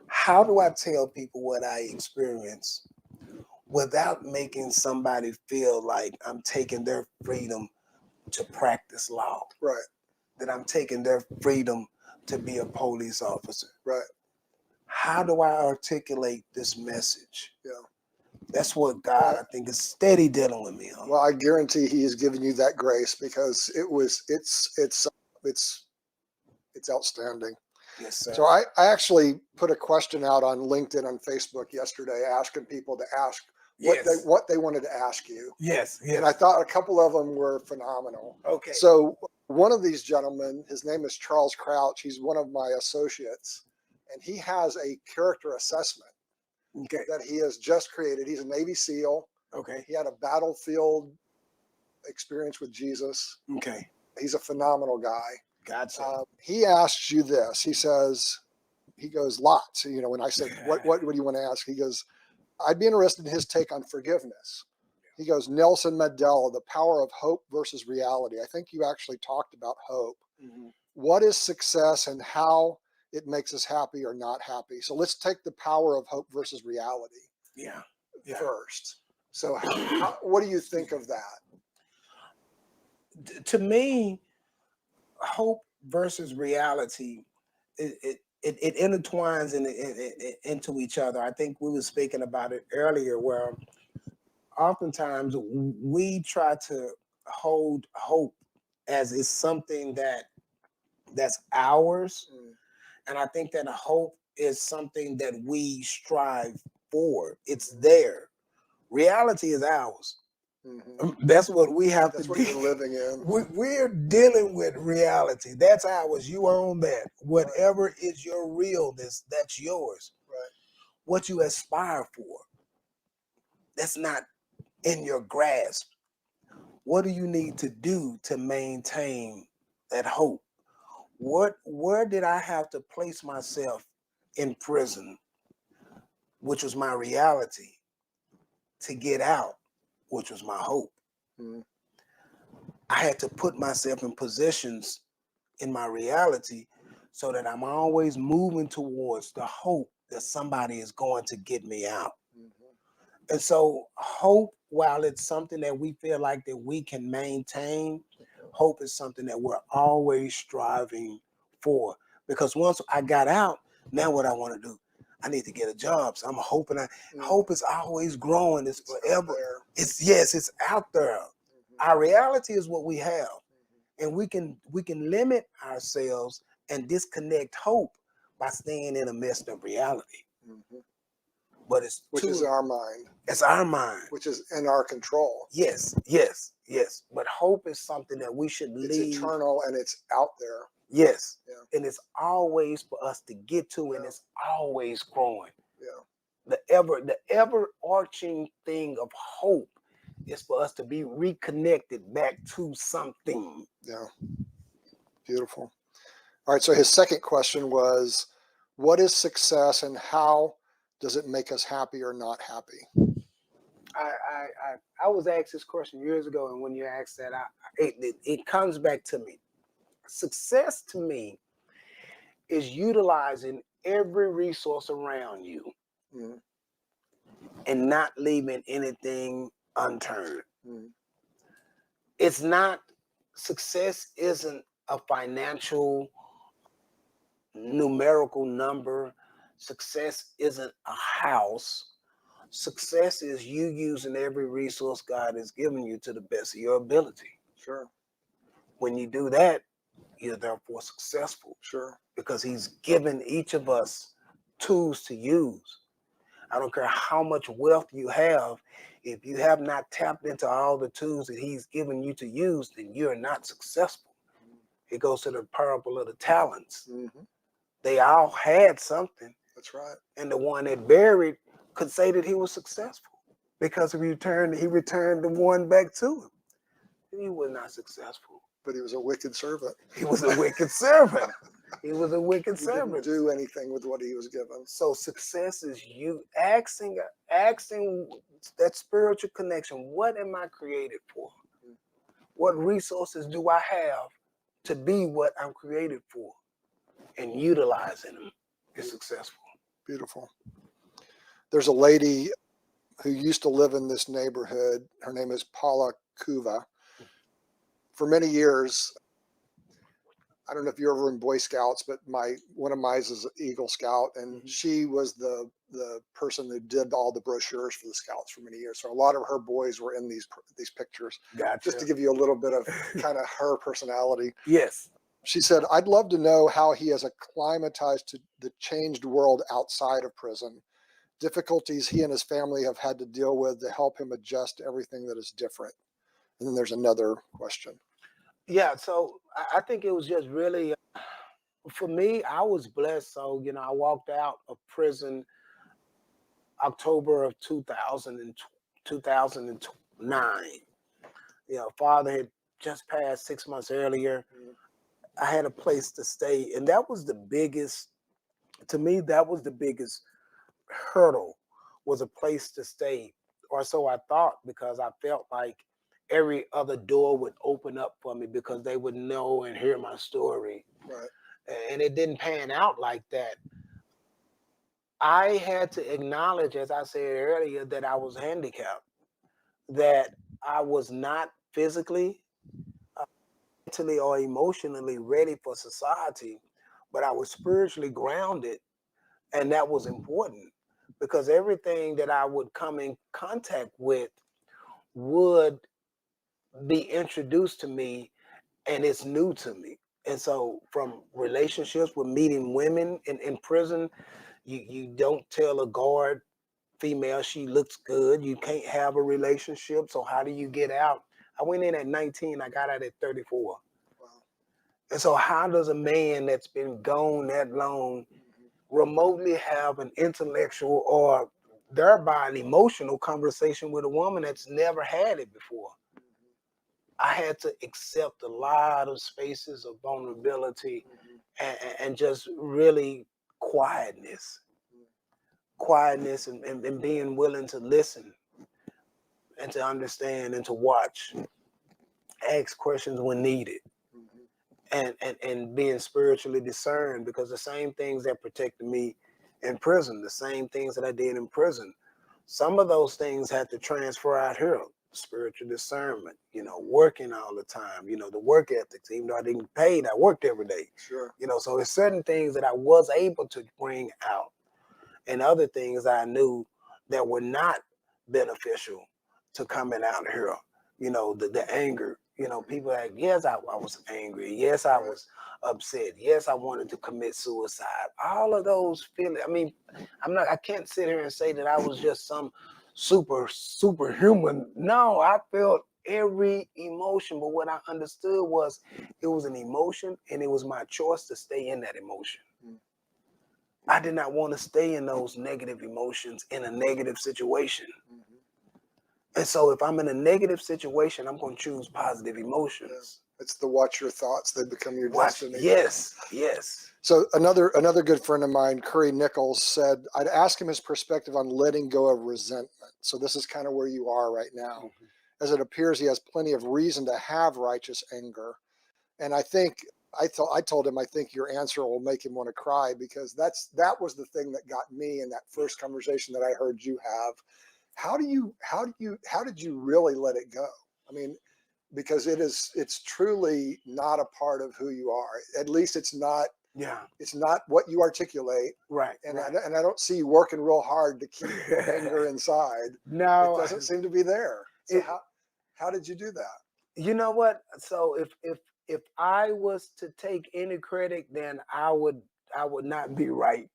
How do I tell people what I experience without making somebody feel like I'm taking their freedom to practice law? Right. That I'm taking their freedom to be a police officer. Right. How do I articulate this message? Yeah. That's what God, I think, is steady dealing with me on. Well, I guarantee He has given you that grace, because it's outstanding. Yes, sir. So I actually put a question out on LinkedIn and Facebook yesterday, asking people to ask what they wanted to ask you. Yes. And I thought a couple of them were phenomenal. Okay. So one of these gentlemen, his name is Charles Crouch. He's one of my associates, and he has a character assessment that he has just created. He's a Navy SEAL. Okay. He had a battlefield experience with Jesus. Okay. He's a phenomenal guy. Gotcha. He asks you this. He goes, lots. When I said, what do you want to ask? He goes, I'd be interested in his take on forgiveness. He goes, Nelson Mandela, the power of hope versus reality. I think you actually talked about hope. What is success and how it makes us happy or not happy? So let's take the power of hope versus reality first. So what do you think of that? To me, hope versus reality, it intertwines into each other. I think we were speaking about it earlier, where oftentimes we try to hold hope as it's something that's ours. And I think that hope is something that we strive for. It's there. Reality is ours. That's what we have That's to what do. you're living in. We're dealing with reality. That's ours. You own that. Whatever is your realness, that's yours. Right. What you aspire for, that's not in your grasp. What do you need to do to maintain that hope? Where did I have to place myself in prison, which was my reality, to get out, which was my hope? I had to put myself in positions in my reality so that I'm always moving towards the hope that somebody is going to get me out. And so hope while it's something that we feel like that we can maintain, hope is something that we're always striving for. Because once I got out, now what I want to do, I need to get a job. So I'm hoping hope is always growing. It's forever. It's out there. Our reality is what we have. And we can limit ourselves and disconnect hope by staying in the midst of reality. But which is our mind. It's our mind. Which is in our control. Yes. But hope is something that we should leave. It's eternal and it's out there. Yes. Yeah. And it's always for us to get to, and it's always growing. Yeah. The ever-arching thing of hope is for us to be reconnected back to something. Yeah. Beautiful. All right. So his second question was, what is success and how does it make us happy or not happy? I was asked this question years ago, and when you asked that, it comes back to me. Success to me is utilizing every resource around you and not leaving anything unturned. It's not, success isn't a financial numerical number. Success isn't a house. Success is you using every resource God has given you to the best of your ability. Sure. When you do that, you're therefore successful. Sure. Because he's given each of us tools to use. I don't care how much wealth you have. If you have not tapped into all the tools that he's given you to use, then you're not successful. It goes to the parable of the talents. They all had something. That's right. And the one that buried could say that he was successful because he returned the one back to him. He was not successful. But he was a wicked servant. He was a wicked servant. He was a wicked servant. He didn't do anything with what he was given. So success is you asking that spiritual connection. What am I created for? What resources do I have to be what I'm created for? And utilizing them is successful. Beautiful. There's a lady who used to live in this neighborhood. Her name is Paula Kuva. For many years, I don't know if you're ever in Boy Scouts, but one of mine is an Eagle Scout, and she was the person who did all the brochures for the Scouts for many years. So a lot of her boys were in these pictures. Gotcha. Just to give you a little bit of kind of her personality. Yes. She said, I'd love to know how he has acclimatized to the changed world outside of prison, difficulties he and his family have had to deal with to help him adjust to everything that is different. And then there's another question. Yeah, so I think it was just really, for me, I was blessed. So, I walked out of prison October of 2009. Father had just passed 6 months earlier. I had a place to stay, and that was the biggest, to me, that was the biggest hurdle, was a place to stay, or so I thought, because I felt like every other door would open up for me because they would know and hear my story. Right. And it didn't pan out like that. I had to acknowledge, as I said earlier, that I was handicapped, that I was not physically, mentally, or emotionally ready for society, but I was spiritually grounded. And that was important because everything that I would come in contact with would be introduced to me, and it's new to me. And so from relationships with meeting women in prison, you don't tell a guard female she looks good. You can't have a relationship. So how do you get out? I went in at 19. I got out at 34. Wow. And so how does a man that's been gone that long remotely have an intellectual or thereby an emotional conversation with a woman that's never had it before? I had to accept a lot of spaces of vulnerability and just really quietness and being willing to listen and to understand and to watch, ask questions when needed, and being spiritually discerned, because the same things that protected me in prison, the same things that I did in prison. some of those things had to transfer out here. Spiritual discernment, working all the time, the work ethics. Even though I didn't get paid, I worked every day. Sure. So there's certain things that I was able to bring out, and other things I knew that were not beneficial to coming out here. The anger. People like, yes, I was angry. Yes, I was upset. Yes, I wanted to commit suicide. All of those feelings. I mean, I can't sit here and say that I was just some superhuman. No, I felt every emotion, but what I understood was it was an emotion, and it was my choice to stay in that emotion. I did not want to stay in those negative emotions in a negative situation. And so if I'm in a negative situation, I'm going to choose positive emotions. It's the watch your thoughts, they become your destiny. Yes. So another good friend of mine, Curry Nichols, said, I'd ask him his perspective on letting go of resentment. So this is kind of where you are right now. As it appears, he has plenty of reason to have righteous anger. And I told him, I think your answer will make him want to cry, because that was the thing that got me in that first conversation that I heard you have. How did you really let it go? I mean, because it's truly not a part of who you are. At least it's not. Yeah. It's not what you articulate. Right. And I don't see you working real hard to keep anger inside. No, it doesn't seem to be not So how did you do that? You know what? So if I was to take any credit, then I would not be right.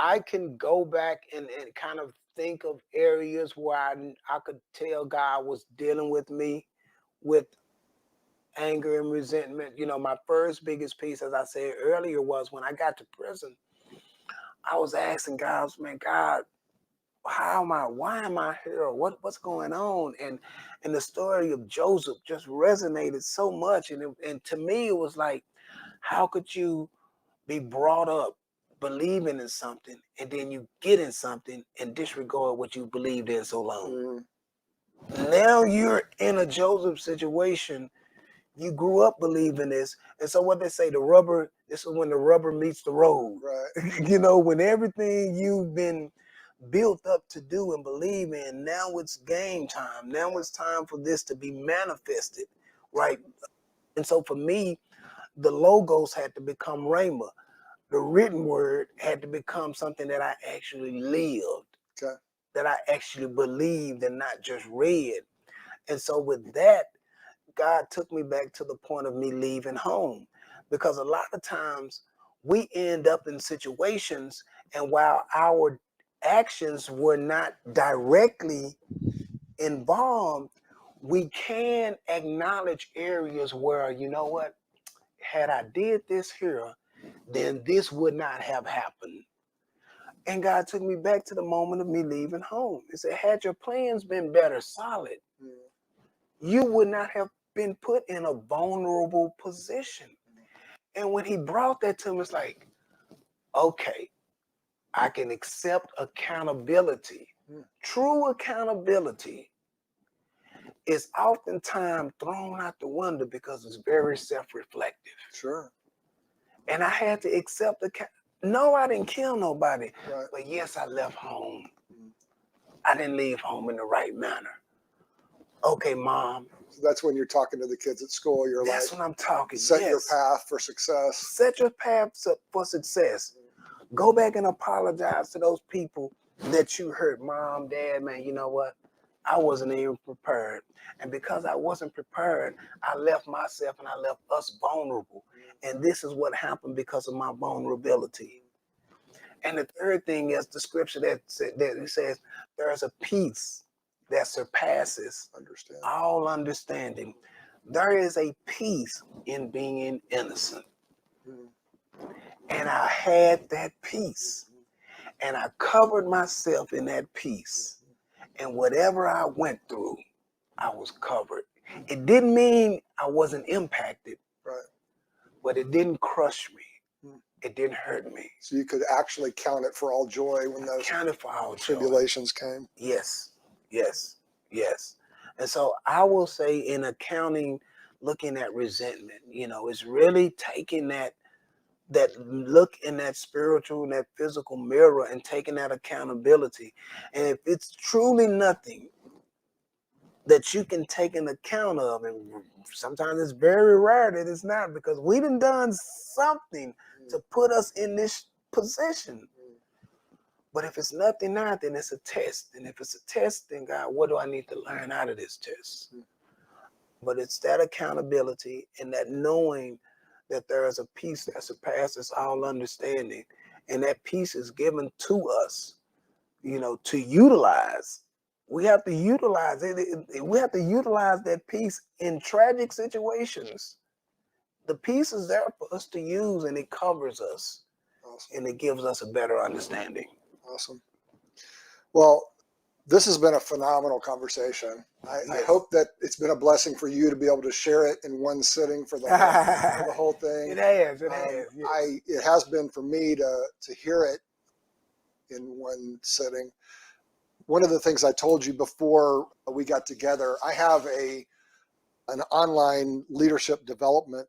I can go back and kind of think of areas where I could tell God was dealing with me with anger and resentment. My first biggest piece, as I said earlier, was when I got to prison. I was asking God, man, God, why am I here? What's going on? And the story of Joseph just resonated so much. And to me, it was like, how could you be brought up believing in something, and then you get in something and disregard what you believed in so long? Now you're in a Joseph situation. You grew up believing this. And so what they say, this is when the rubber meets the road. Right. When everything you've been built up to do and believe in, now it's game time. Now it's time for this to be manifested, right? And so for me, the logos had to become rhema. The written word had to become something that I actually lived, that I actually believed and not just read. And so with that, God took me back to the point of me leaving home, because a lot of times we end up in situations, and while our actions were not directly involved, we can acknowledge areas where, had I did this here, then this would not have happened. And God took me back to the moment of me leaving home. He said, had your plans been better, solid, you would not have been put in a vulnerable position. And when he brought that to me, it's like, okay, I can accept accountability. True accountability is oftentimes thrown out the window because it's very self-reflective. Sure. And I had to accept no, I didn't kill nobody. Right. But yes, I left home. I didn't leave home in the right manner. Okay, Mom. So that's when you're talking to the kids at school. That's when I'm talking. Set your path for success. Set your path for success. Go back and apologize to those people that you hurt. Mom, Dad, man, you know what? I wasn't even prepared. And because I wasn't prepared, I left myself and I left us vulnerable. And this is what happened because of my vulnerability. And the third thing is the scripture that it says, there is a peace that surpasses all understanding. There is a peace in being innocent. And I had that peace. And I covered myself in that peace. And whatever I went through, I was covered. It didn't mean I wasn't impacted, but it didn't crush me. It didn't hurt me. So you could actually count it for all joy when those tribulations came. Yes. And so I will say, in accounting, looking at resentment, it's really taking that that look in that spiritual and that physical mirror and taking that accountability. And if it's truly nothing that you can take an account of, and sometimes it's very rare that it's not, because we done something to put us in this position. But if it's nothing now, then it's a test. And if it's a test, then God, what do I need to learn out of this test? But it's that accountability and that knowing that there is a peace that surpasses all understanding. And that peace is given to us, to utilize. We have to utilize it. We have to utilize that peace in tragic situations. The peace is there for us to use, and it covers us. Awesome. And it gives us a better understanding. Awesome. Well, this has been a phenomenal conversation. I hope that it's been a blessing for you to be able to share it in one sitting for the whole thing. It has. It has. Yes. It has been for me to hear it in one sitting. One of the things I told you before we got together, I have an online leadership development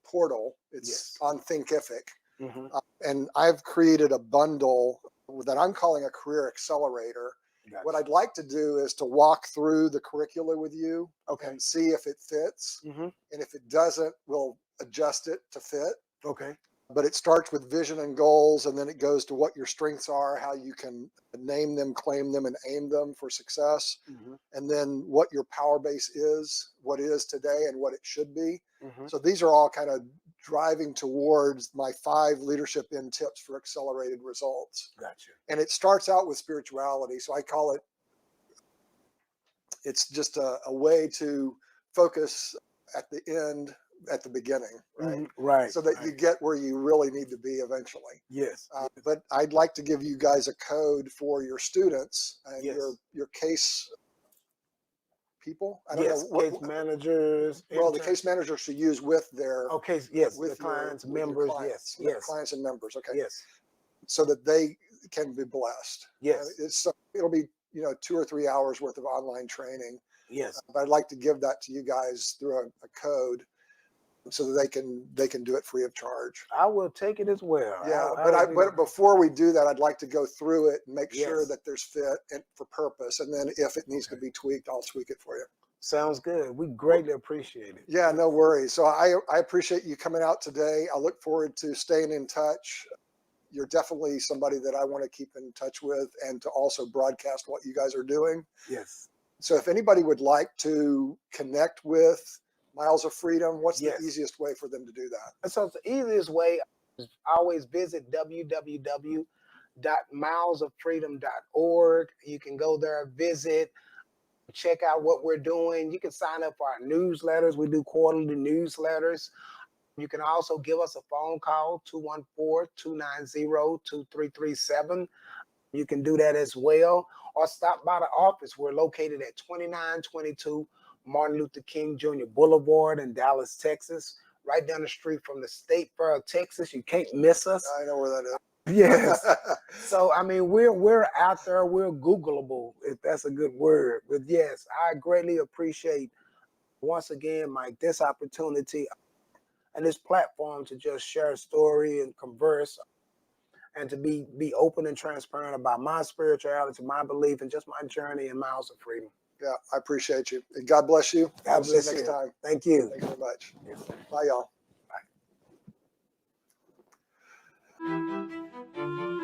portal. It's on Thinkific. Mm-hmm. And I've created a bundle that I'm calling a career accelerator. Gotcha. What I'd like to do is to walk through the curricula with you and see if it fits. Mm-hmm. And if it doesn't, we'll adjust it to fit. Okay. But it starts with vision and goals, and then it goes to what your strengths are, how you can name them, claim them, and aim them for success. Mm-hmm. And then what your power base is, what it is today, and what it should be. Mm-hmm. So these are all kind of driving towards my 5 leadership in tips for accelerated results. Gotcha. And it starts out with spirituality. So I call it, it's just a way to focus at the end, at the beginning, right? Mm-hmm. Right. So that you get where you really need to be eventually. Yes. But I'd like to give you guys a code for your students and your case people. I don't know. Case managers. Well, the case managers should use with their with the clients, members. Clients and members. Okay. Yes. So that they can be blessed. Yes. It'll be 2 or 3 hours worth of online training. Yes. But I'd like to give that to you guys through a code, so that they can do it free of charge. I will take it as well. Yeah, but before we do that, I'd like to go through it and make sure that there's fit and for purpose. And then if it needs to be tweaked, I'll tweak it for you. Sounds good. We greatly appreciate it. Yeah, no worries. So I appreciate you coming out today. I look forward to staying in touch. You're definitely somebody that I want to keep in touch with, and to also broadcast what you guys are doing. Yes. So if anybody would like to connect with Miles of Freedom, what's the easiest way for them to do that? So the easiest way is always visit www.milesoffreedom.org. You can go there, visit, check out what we're doing. You can sign up for our newsletters. We do quarterly newsletters. You can also give us a phone call, 214-290-2337. You can do that as well, or stop by the office. We're located at 2922 Martin Luther King Jr. Boulevard in Dallas, Texas, right down the street from the State Fair of Texas. You can't miss us. I know where that is. Yes. So, I mean, we're out there. We're Googleable, if that's a good word. But yes, I greatly appreciate, once again, Mike, this opportunity and this platform to just share a story and converse, and to be open and transparent about my spirituality, my belief, and just my journey in Miles of Freedom. Yeah, I appreciate you. And God bless you. God bless you. Next time. Thank you. Thank you very much. Yes. Bye, y'all. Bye.